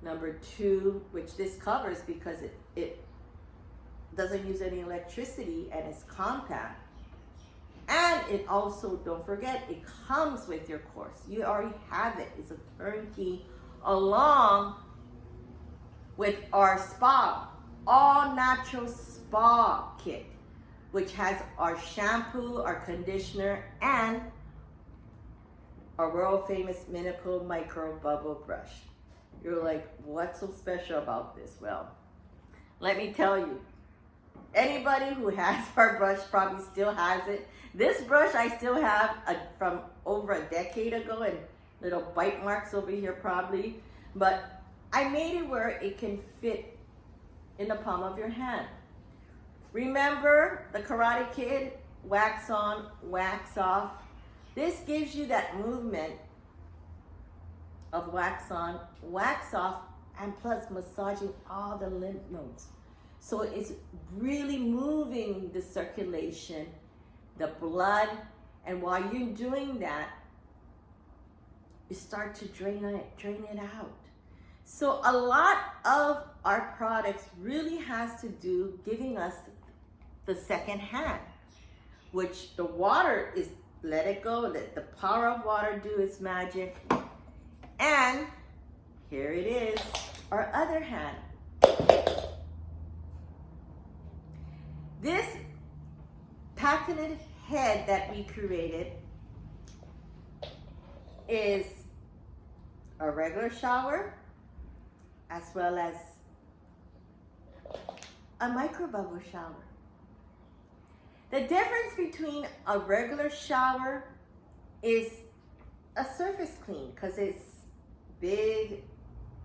Number two, which this covers because it doesn't use any electricity and it's compact. And it also, don't forget, it comes with your course. You already have it. It's a turnkey along with our spa, all natural spa kit, which has our shampoo, our conditioner, and our world famous Miracle Micro Bubble Brush. You're like, what's so special about this? Well, let me tell you, anybody who has our brush probably still has it. This brush I still have from over a decade ago, and little bite marks over here probably, but I made it where it can fit in the palm of your hand. Remember the Karate Kid, wax on, wax off? This gives you that movement of wax on, wax off, and plus massaging all the lymph nodes. So it's really moving the circulation, the blood, and while you're doing that, you start to drain it out. So a lot of our products really has to do giving us the second hand, which the water is, let it go, let the power of water do its magic. And here it is, our other hand. This patented head that we created is a regular shower as well as a micro bubble shower. The difference between a regular shower is a surface clean because it's big.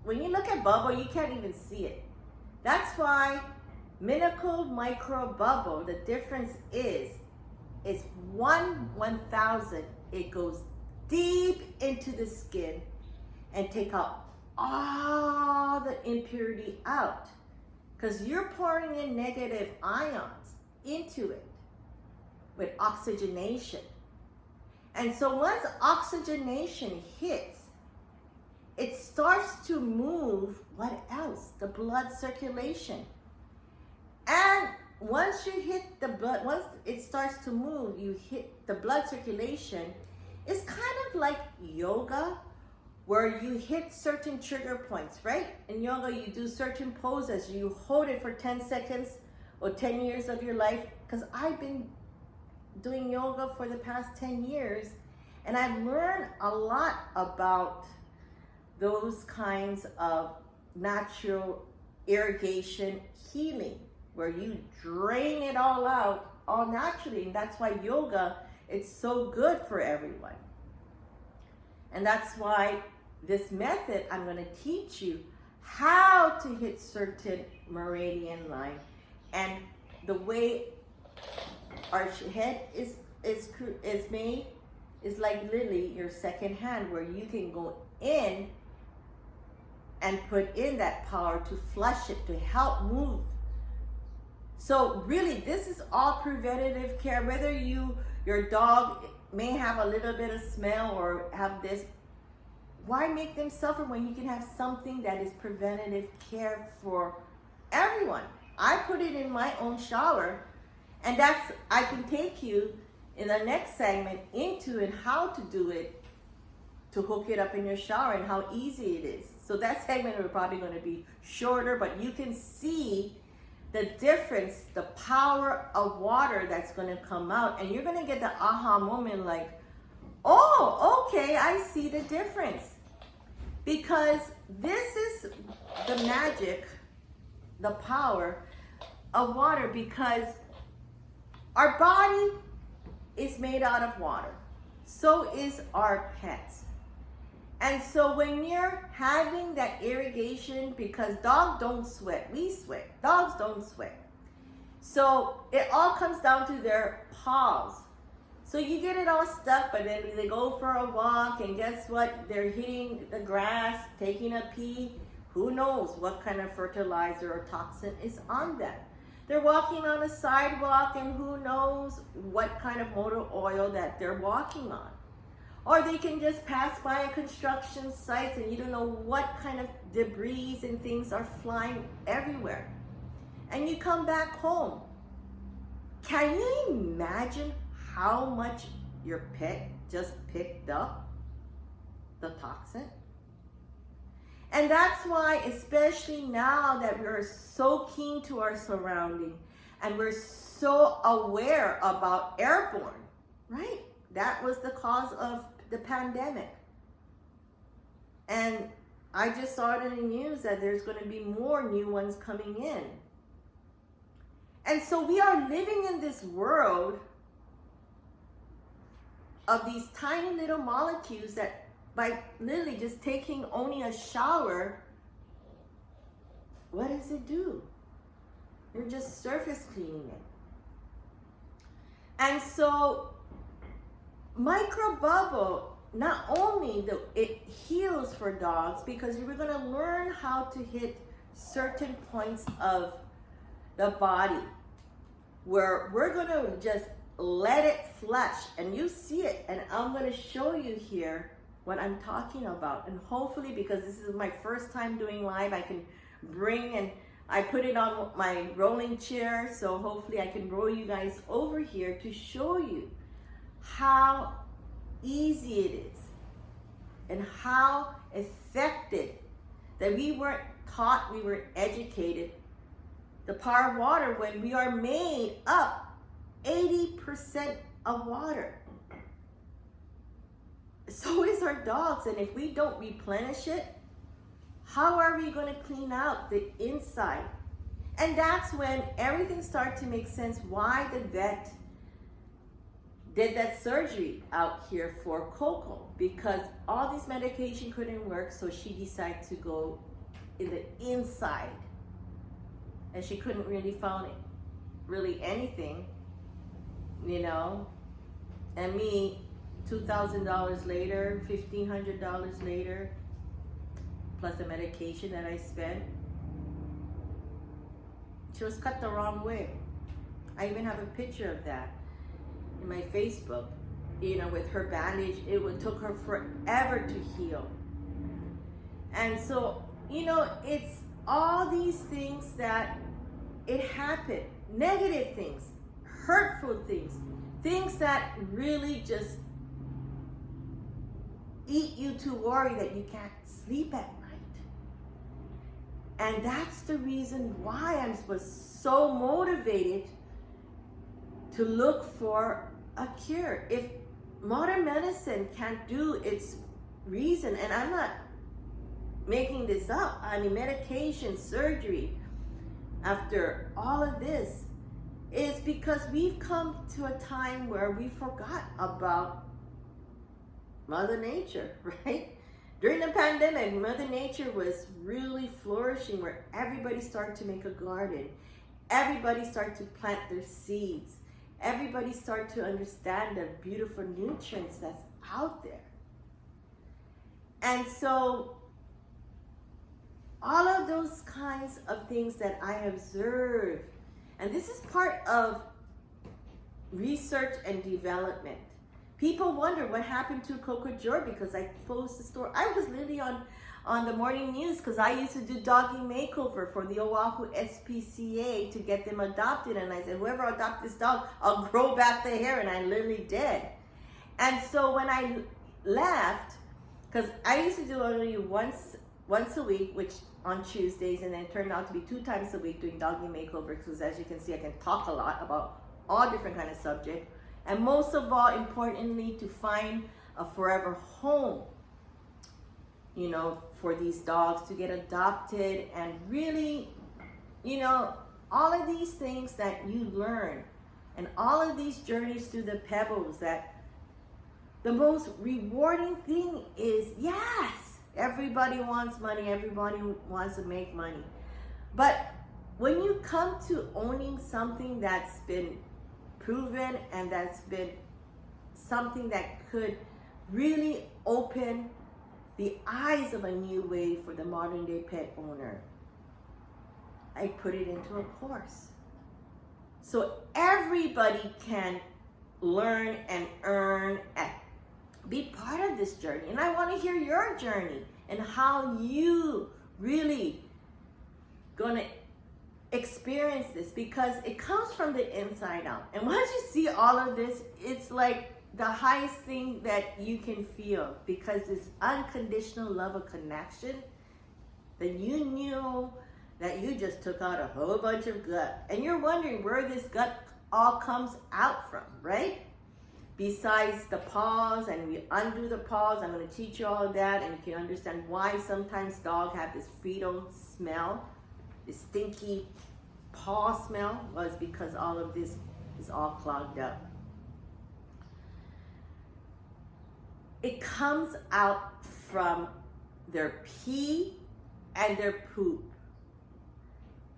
When you look at bubble, you can't even see it. That's why Miracle Micro Bubble, the difference is 1/1000. It goes deep into the skin and take out all the impurity out, because you're pouring in negative ions into it with oxygenation. And so once oxygenation hits, it starts to move, what else? The blood circulation. And once you hit the blood, once it starts to move, you hit the blood circulation. It's kind of like yoga, where you hit certain trigger points, right? In yoga, you do certain poses. You hold it for 10 seconds or 10 years of your life. Because I've been doing yoga for the past 10 years, and I've learned a lot about those kinds of natural irrigation healing. where you drain it all out all naturally. And that's why yoga is so good for everyone. And that's why this method, I'm going to teach you how to hit certain meridian line, and the way our head is made is like literally your second hand, where you can go in and put in that power to flush it, to help move. So really, this is all preventative care. Whether your dog may have a little bit of smell or have this, why make them suffer when you can have something that is preventative care for everyone? I put it in my own shower, and I can take you in the next segment into and how to do it, to hook it up in your shower, and how easy it is. So that segment is probably going to be shorter, but you can see the difference, the power of water that's going to come out, and you're going to get the aha moment like, oh, okay, I see the difference. Because this is the magic, the power of water, because our body is made out of water. So is our pets. And so when you're having that irrigation, because dogs don't sweat, we sweat. Dogs don't sweat. So it all comes down to their paws. So you get it all stuck, but then they go for a walk, and guess what? They're hitting the grass, taking a pee. Who knows what kind of fertilizer or toxin is on them? They're walking on a sidewalk, and who knows what kind of motor oil that they're walking on. Or they can just pass by a construction site, and you don't know what kind of debris and things are flying everywhere. And you come back home. Can you imagine how much your pet just picked up the toxin? And that's why, especially now that we're so keen to our surrounding, and we're so aware about airborne, right? That was the cause of the pandemic. And I just saw it in the news that there's going to be more new ones coming in. And so we are living in this world of these tiny little molecules that, by literally just taking only a shower, what does it do? You're just surface cleaning it. And so microbubble, not only it heals for dogs, because we're going to learn how to hit certain points of the body where we're going to just let it flush, and you see it, and I'm going to show you here what I'm talking about. And hopefully, because this is my first time doing live, I can bring, and I put it on my rolling chair, so hopefully I can roll you guys over here to show you how easy it is and how effective, that we weren't taught, we weren't educated, the power of water, when we are made up 80% of water. So is our dogs, and if we don't replenish it, how are we going to clean out the inside? And that's when everything starts to make sense, why the vet did that surgery out here for Coco, because all this medication couldn't work, so she decided to go in the inside, and she couldn't really find really anything, you know. And me, $2,000 later, $1,500 later, plus the medication that I spent, she was cut the wrong way. I even have a picture of that in my Facebook, you know, with her bandage. It took her forever to heal. And so, you know, it's all these things that it happened, negative things, hurtful things, things that really just eat you to worry that you can't sleep at night. And that's the reason why I was so motivated to look for a cure. If modern medicine can't do its reason, and I'm not making this up, I mean, medication, surgery, after all of this is because we've come to a time where we forgot about Mother Nature, right? During the pandemic, Mother Nature was really flourishing, where everybody started to make a garden. Everybody started to plant their seeds. Everybody started to understand the beautiful nutrients that's out there. And so all of those kinds of things that I observed, and this is part of research and development. People wonder what happened to Cocojor because I closed the store. I was literally on the morning news because I used to do doggy makeover for the Oahu SPCA to get them adopted. And I said, whoever adopts this dog, I'll grow back the hair. And I literally did. And so when I left, because I used to do only once a week, which on Tuesdays, and then it turned out to be 2 times a week doing doggy makeover, because as you can see, I can talk a lot about all different kind of subjects. And most of all, importantly, to find a forever home, you know, for these dogs to get adopted, and really, you know, all of these things that you learn and all of these journeys through the pebbles, that the most rewarding thing is, yes, everybody wants money, everybody wants to make money. But when you come to owning something that's been proven and that's been something that could really open the eyes of a new way for the modern day pet owner, I put it into a course. So everybody can learn and earn and be part of this journey. And I want to hear your journey and how you really gonna experience this, because it comes from the inside out. And once you see all of this, it's like the highest thing that you can feel, because this unconditional love of connection that you knew that you just took out a whole bunch of gut, and you're wondering where this gut all comes out from, right? Besides the paws, and we undo the paws, I'm going to teach you all of that, and you can understand why sometimes dogs have this fetal smell, this stinky paw smell, was because all of this is all clogged up. It comes out from their pee and their poop.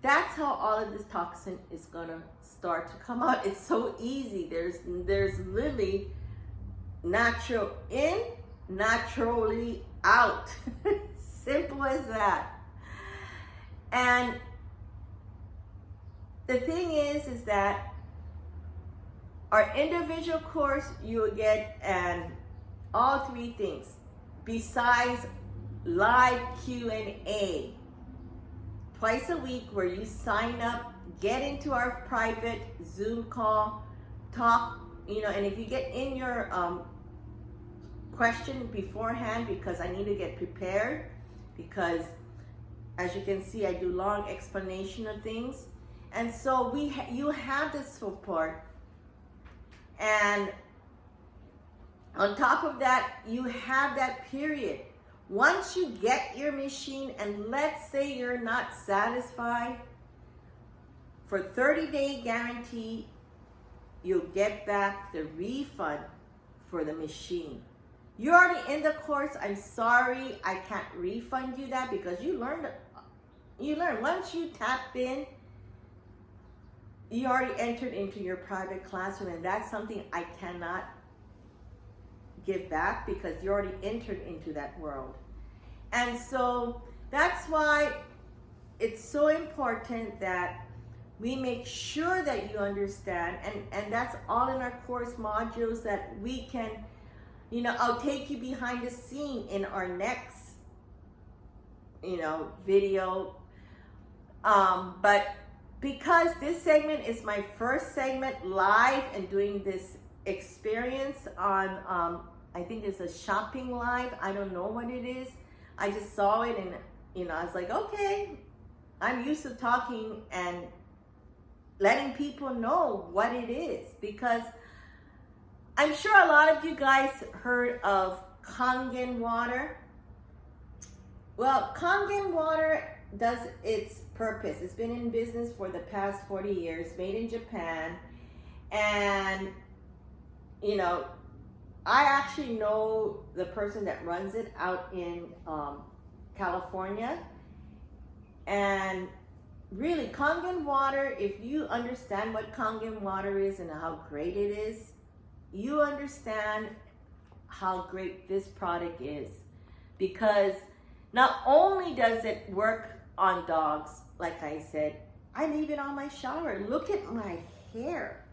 That's how all of this toxin is gonna start to come out. It's so easy. There's literally natural in, naturally out. Simple as that. And the thing is that our individual course, you will get all 3 things besides live Q&A twice a week, where you sign up, get into our private Zoom call, talk, you know, and if you get in your question beforehand, because I need to get prepared, because as you can see, I do long explanation of things. And so you have this support. And on top of that, you have that period. Once you get your machine, and let's say you're not satisfied, for 30-day guarantee, you'll get back the refund for the machine. You're already in the course. I'm sorry, I can't refund you that, because you learn. Once you tap in, you already entered into your private classroom, and that's something I cannot give back, because you already entered into that world. And so that's why it's so important that we make sure that you understand, and that's all in our course modules, that we can, you know, I'll take you behind the scene in our next, you know, video. But because this segment is my first segment live and doing this experience on, I think it's a shopping live. I don't know what it is. I just saw it, and, you know, I was like, okay, I'm used to talking and letting people know what it is, because I'm sure a lot of you guys heard of Kangen water. Well, Kangen water does its purpose. It's been in business for the past 40 years, made in Japan. And, you know, I actually know the person that runs it out in California. And really, Kangen water, if you understand what Kangen water is and how great it is, you understand how great this product is. Because not only does it work on dogs, like I said, I leave it on my shower. Look at my hair.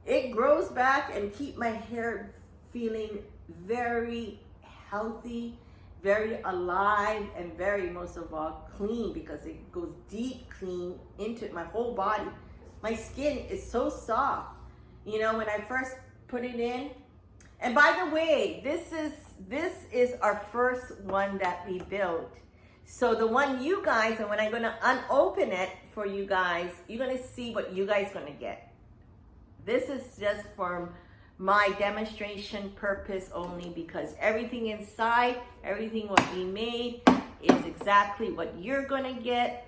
It grows back and keep my hair feeling very healthy, very alive, and very, most of all, clean, because it goes deep clean into my whole body. My skin is so soft. You know, when I first put it in, and by the way, this is our first one that we built. So the one you guys, and when I'm gonna unopen it for you guys, you're gonna see what you guys gonna get. This is just for my demonstration purpose only, because everything inside, everything what we made is exactly what you're gonna get,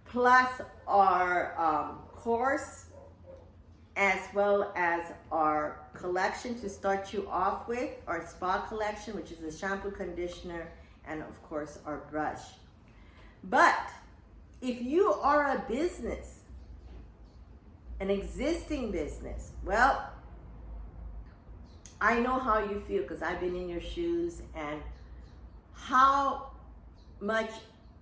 plus our course, as well as our collection to start you off with, our spa collection, which is the shampoo, conditioner, and of course our brush. But if you are a business, an existing business, well, I know how you feel, because I've been in your shoes, and how much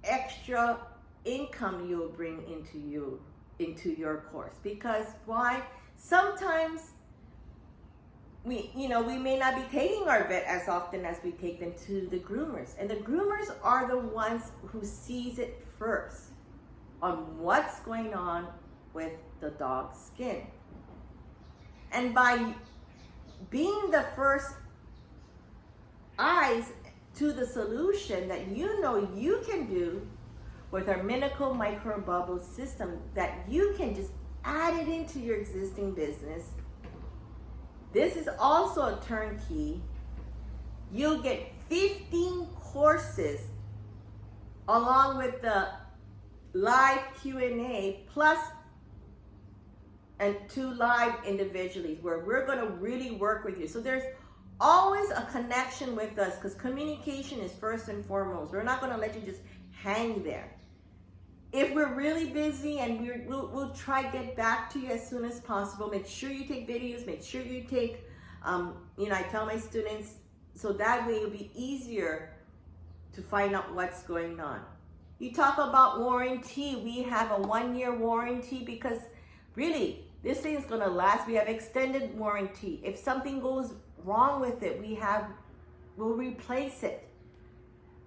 extra income you'll bring into your course. Because why? Sometimes we may not be taking our vet as often as we take them to the groomers, and the groomers are the ones who sees it first on what's going on with the dog's skin. And by being the first eyes to the solution that you can do with our Minical Micro Bubble system, that you can just add it into your existing business. This is also a turnkey. You'll get 15 courses along with the live Q&A, plus and 2 live individually, where we're going to really work with you. So there's always a connection with us, because communication is first and foremost. We're not going to let you just hang there. If we're really busy, and we'll try to get back to you as soon as possible. Make sure you take videos, make sure you take, I tell my students, so that way it'll be easier to find out what's going on. You talk about warranty. We have a 1-year warranty, because really, this thing is going to last. We have extended warranty. If something goes wrong with it, we'll replace it.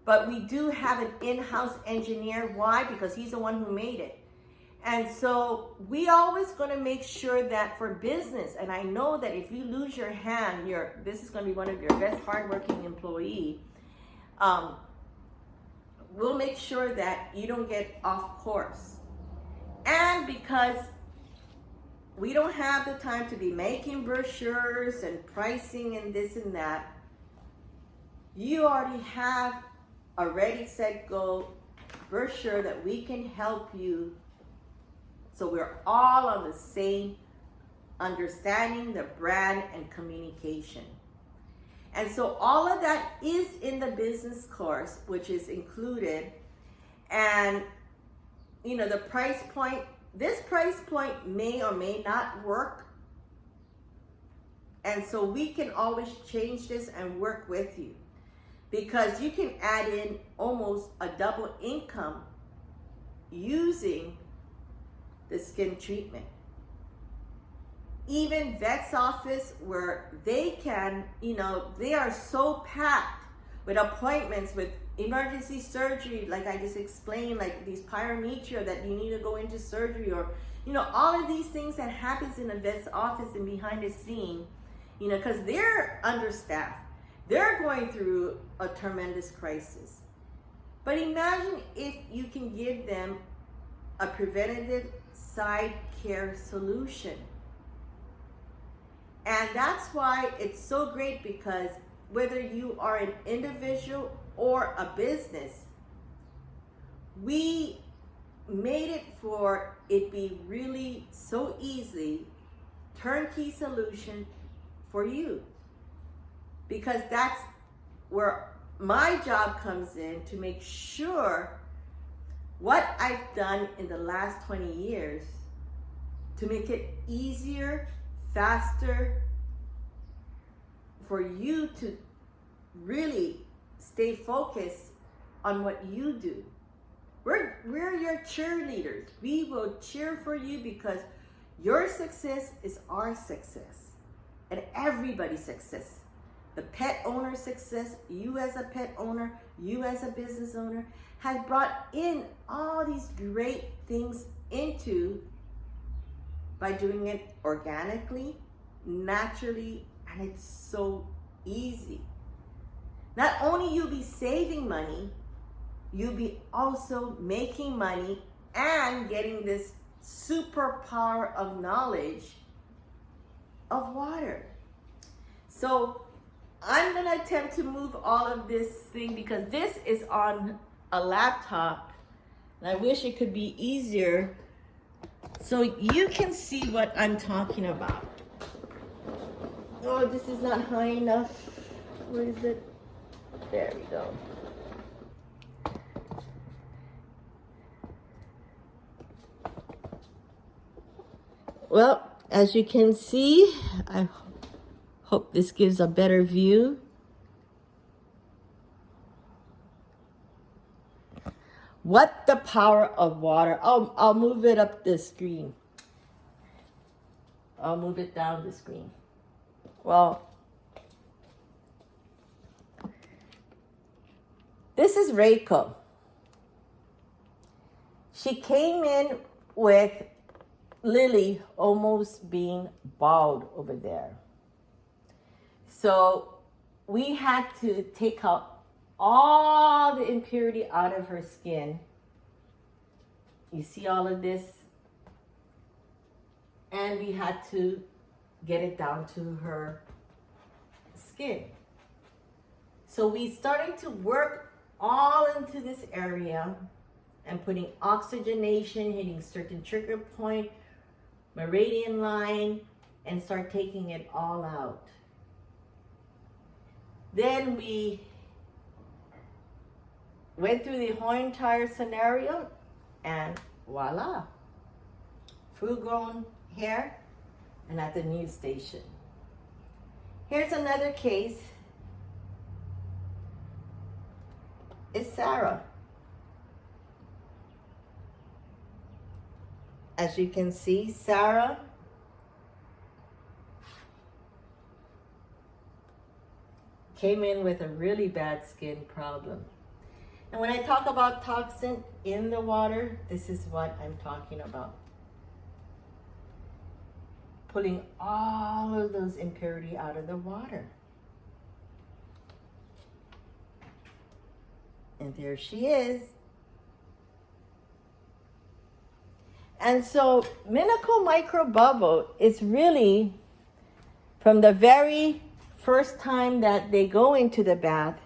But we do have an in-house engineer. Why? Because he's the one who made it. And so we always going to make sure that for business, and I know that if you lose your hand, this is going to be one of your best hardworking employee. We'll make sure that you don't get off course. And because we don't have the time to be making brochures and pricing and this and that, you already have a ready, set, go brochure that we can help you, so we're all on the same understanding, the brand and communication. And so all of that is in the business course, which is included. And the price point, this price point may or may not work. And so we can always change this and work with you, because you can add in almost a double income using the skin treatment. Even vet's office, where they can, they are so packed with appointments, with emergency surgery, like I just explained, like these pyometria that you need to go into surgery, or, all of these things that happens in a vet's office and behind the scene, because they're understaffed. They're going through a tremendous crisis. But imagine if you can give them a preventative side care solution. And that's why it's so great, because whether you are an individual or a business, we made it for it be really so easy, turnkey solution for you. Because that's where my job comes in, to make sure what I've done in the last 20 years to make it easier, faster for you to really stay focused on what you do. We're your cheerleaders. We will cheer for you because your success is our success and everybody's success. The pet owner's success, you as a pet owner, you as a business owner, has brought in all these great things into by doing it organically, naturally, and it's so easy. Not only you'll be saving money, you'll be also making money and getting this superpower of knowledge of water. So I'm gonna attempt to move all of this thing because this is on a laptop and I wish it could be easier so you can see what I'm talking about. Oh, this is not high enough. Where is it? There we go. Well, as you can see, I hope this gives a better view. What the power of water. I'll move it up the screen. I'll move it down the screen. Well, this is Reiko. She came in with Lily almost being bald over there. So we had to take out all the impurity out of her skin. You see all of this? And we had to get it down to her skin. So we started to work all into this area and putting oxygenation, hitting certain trigger point, meridian line, and start taking it all out. Then we went through the whole entire scenario and voila, full grown hair and at the new station. Here's another case. It's Sarah. As you can see, Sarah came in with a really bad skin problem. And when I talk about toxin in the water, this is what I'm talking about. Pulling all of those impurity out of the water. And there she is. And so Minical Micro Bubble is really, from the very first time that they go into the bath,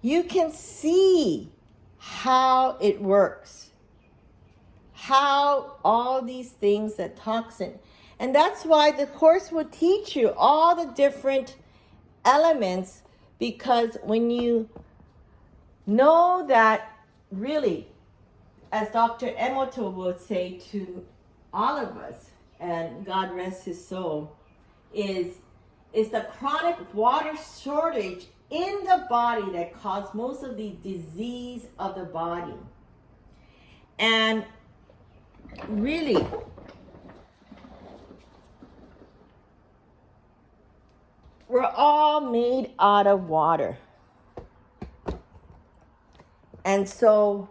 you can see how it works. How all these things, that toxin. And that's why the course will teach you all the different elements, because when you know that really, as Dr. Emoto would say to all of us, and God rest his soul, is the chronic water shortage in the body that causes most of the disease of the body. And really, we're all made out of water. And so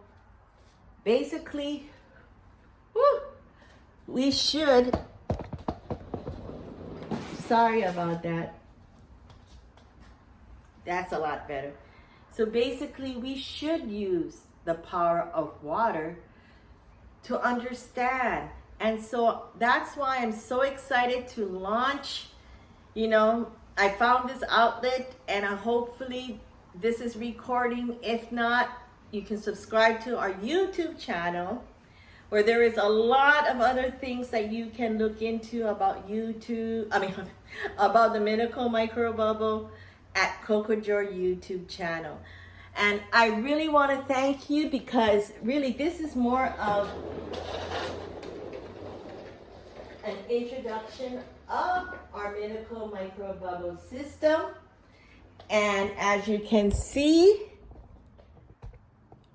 basically, we should, sorry about that. That's a lot better. So basically, we should use the power of water to understand. And so that's why I'm so excited to launch. You know, I found this outlet, and hopefully this is recording. If not, you can subscribe to our YouTube channel, where there is a lot of other things that you can look into about about the medical microbubble at Cocojor YouTube channel. And I really want to thank you, because really this is more of an introduction of our medical microbubble system. And as you can see,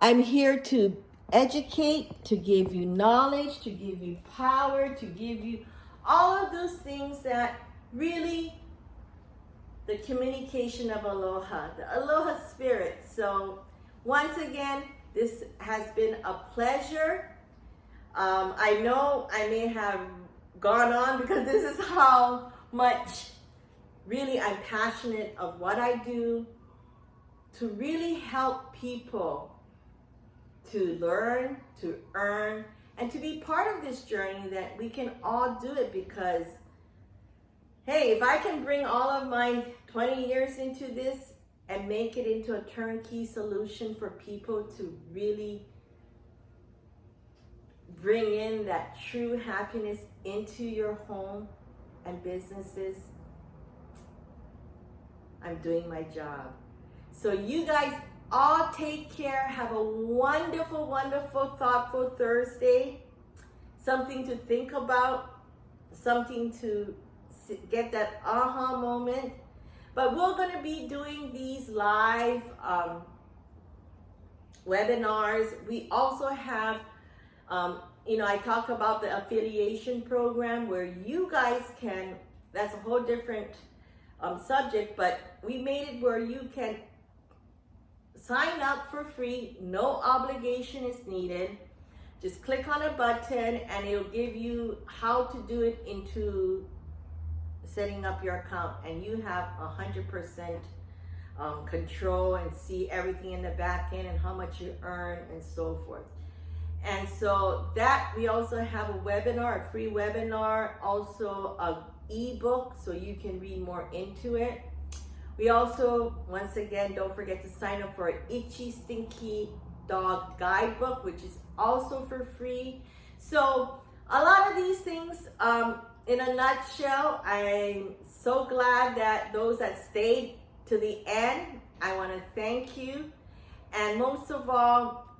I'm here to educate, to give you knowledge, to give you power, to give you all of those things that really, the communication of aloha, the aloha spirit. So once again, this has been a pleasure. I know I may have gone on, because this is how much really I'm passionate of what I do, to really help people to learn, to earn, and to be part of this journey, that we can all do it. Because hey, if I can bring all of my 20 years into this and make it into a turnkey solution for people to really bring in that true happiness into your home and businesses, I'm doing my job. So you guys all take care. Have a wonderful, wonderful, thoughtful Thursday. Something to think about, something to get that aha moment. But we're going to be doing these live webinars. We also have, I talked about the affiliation program, where you guys can, that's a whole different subject, but we made it where you can sign up for free. No obligation is needed. Just click on a button and it'll give you how to do it into setting up your account, and you have 100% control and see everything in the back end and how much you earn and so forth. And so that, we also have a webinar, a free webinar, also a ebook, so you can read more into it. We also, once again, don't forget to sign up for an Itchy Stinky Dog Guidebook, which is also for free. So a lot of these things, in a nutshell, I'm so glad that those that stayed to the end, I want to thank you. And most of all,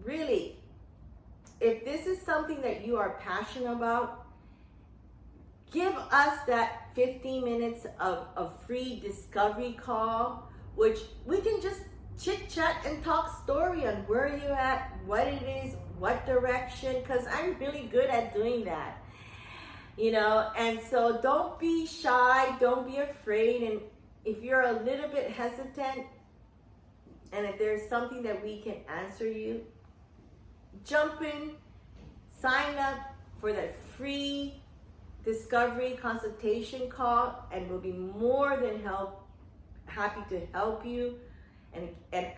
really, if this is something that you are passionate about, give us that 15 minutes of a free discovery call, which we can just chit chat and talk story on where you're at, what it is, what direction, because I'm really good at doing that. And so don't be shy, don't be afraid. And if you're a little bit hesitant, and if there's something that we can answer you, jump in, sign up for that free discovery consultation call, and we'll be more than happy to help you and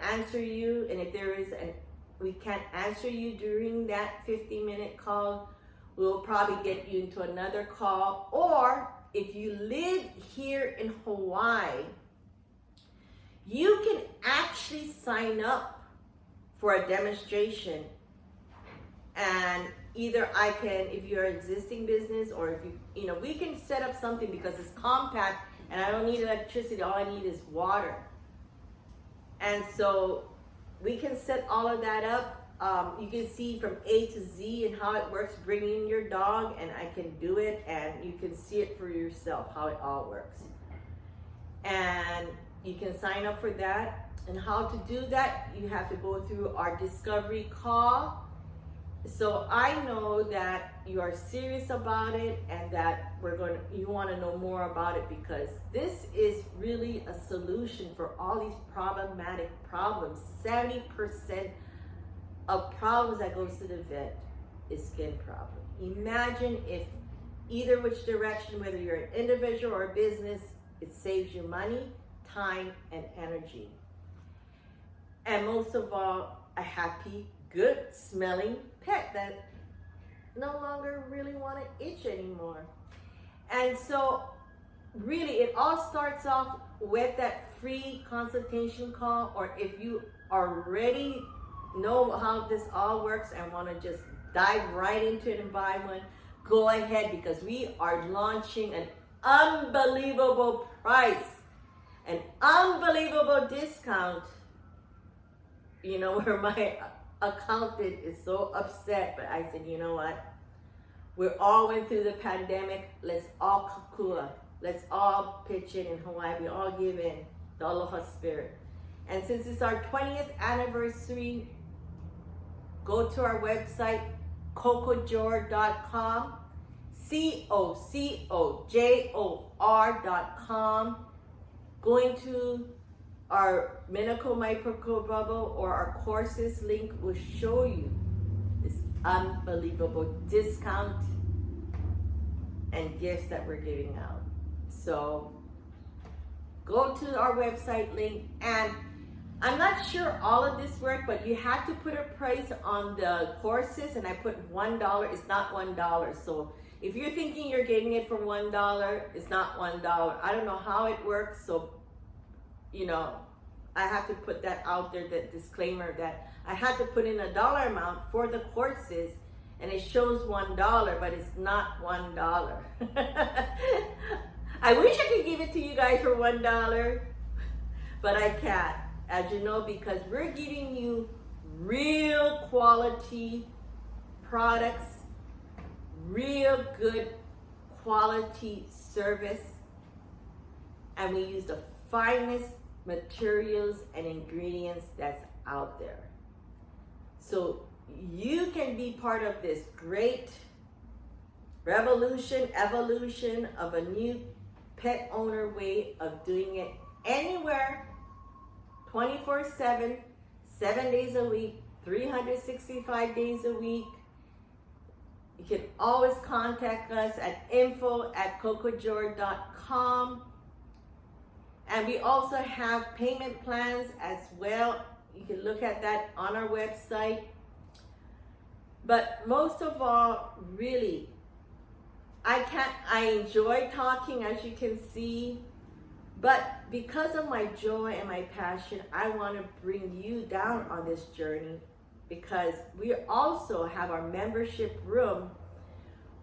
answer you. And if we can't answer you during that 15-minute call, we'll probably get you into another call. Or if you live here in Hawaii, you can actually sign up for a demonstration. And either I can, if you're an existing business, or if we can set up something, because it's compact and I don't need electricity, all I need is water. And so we can set all of that up. You can see from A to Z and how it works, bringing in your dog, and I can do it, and you can see it for yourself how it all works. And you can sign up for that. And how to do that, you have to go through our discovery call. So I know that you are serious about it, and that you want to know more about it, because this is really a solution for all these problematic problems. 70% of problems that goes to the vet is skin problem. Imagine if either which direction, whether you're an individual or a business, it saves you money, time, and energy. And most of all, a happy, good smelling pet that no longer really want to itch anymore. And so really, it all starts off with that free consultation call, or if you already know how this all works and want to just dive right into it and buy one, go ahead, because we are launching an unbelievable price, an unbelievable discount. You know, where my accountant is so upset, but I said, you know what? We're all went through the pandemic. Let's all kukua. Let's all pitch in Hawaii. We all give in the aloha spirit. And since it's our 20th anniversary, go to our website, cocojor.com, cocojor.com. Go into our Miracle Micro Bubble or our courses link will show you this unbelievable discount and gifts that we're giving out. So go to our website link, and I'm not sure all of this work, but you have to put a price on the courses, and I put $1. It's not $1. So if you're thinking you're getting it for $1, it's not $1. I don't know how it works, so you know, I have to put that out there, that disclaimer that I had to put in a dollar amount for the courses, and it shows $1, but it's not $1. I wish I could give it to you guys for $1, but I can't, as you know, because we're giving you real quality products, real good quality service, and we use the finest materials and ingredients that's out there. So you can be part of this great revolution, evolution of a new pet owner way of doing it anywhere, 24/7, 7 days a week, 365 days a week. You can always contact us at info@cocojor.com. And we also have payment plans as well. You can look at that on our website. But most of all, really, I enjoy talking, as you can see, but because of my joy and my passion, I want to bring you down on this journey, because we also have our membership room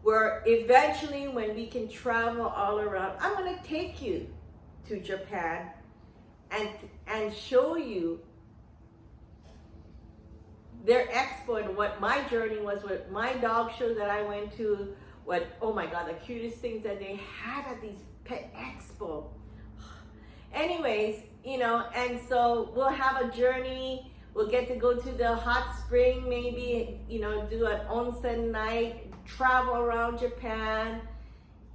where eventually, when we can travel all around, I'm going to take you to Japan and show you their expo and what my journey was, what my dog show that I went to, what, oh my God, the cutest things that they have at these pet expo. Anyways, you know, and so we'll have a journey. We'll get to go to the hot spring, maybe, you know, do an onsen night, travel around Japan,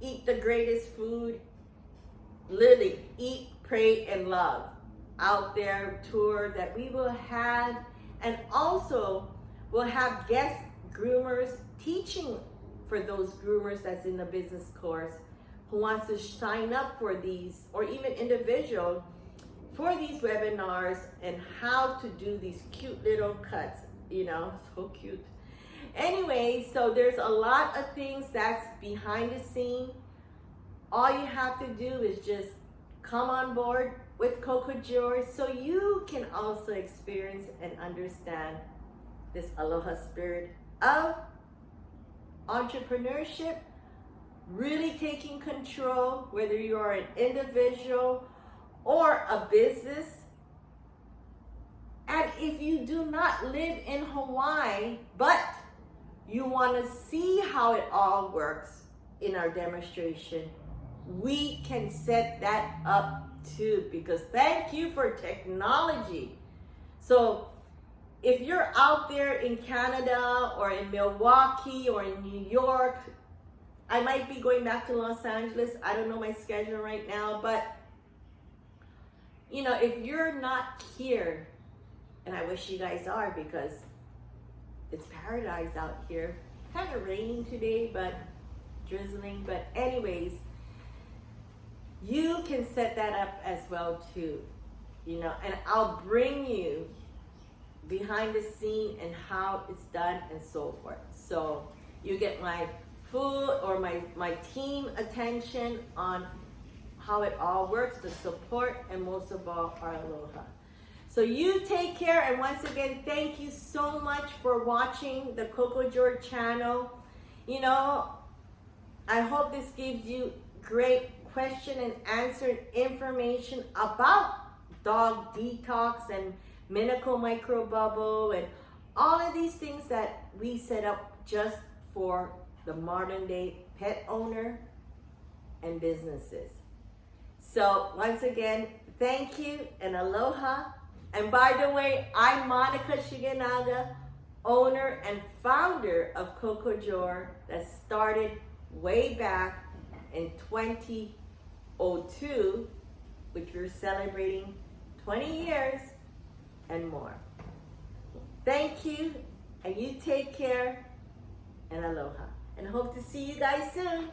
eat the greatest food. Literally eat, pray, and love out there tour that we will have. And also we'll have guest groomers teaching for those groomers that's in the business course who wants to sign up for these, or even individual for these webinars, and how to do these cute little cuts, you know, so cute. Anyway, so there's a lot of things that's behind the scene. All you have to do is just come on board with Cocojor so you can also experience and understand this aloha spirit of entrepreneurship, really taking control, whether you are an individual or a business. And if you do not live in Hawaii, but you want to see how it all works in our demonstration, we can set that up too, because thank you for technology. So if you're out there in Canada or in Milwaukee or in New York, I might be going back to Los Angeles. I don't know my schedule right now, but you know, if you're not here, and I wish you guys are, because it's paradise out here. Kind of raining today, but drizzling. But anyways, you can set that up as well too, you know, and I'll bring you behind the scene and how it's done and so forth. So you get my full, or my team attention on how it all works, the support, and most of all, our aloha. So So you take care, and once again, thank you so much for watching the Cocojor channel. You know, I hope this gives you great question and answer information about dog detox and minimal micro bubble and all of these things that we set up just for the modern day pet owner and businesses. So once again, thank you and aloha. And by the way, I'm Monica Shigenaga, owner and founder of Cocojor, that started way back in 2002, which we're celebrating 20 years and more. Thank you, and you take care, and aloha. And hope to see you guys soon.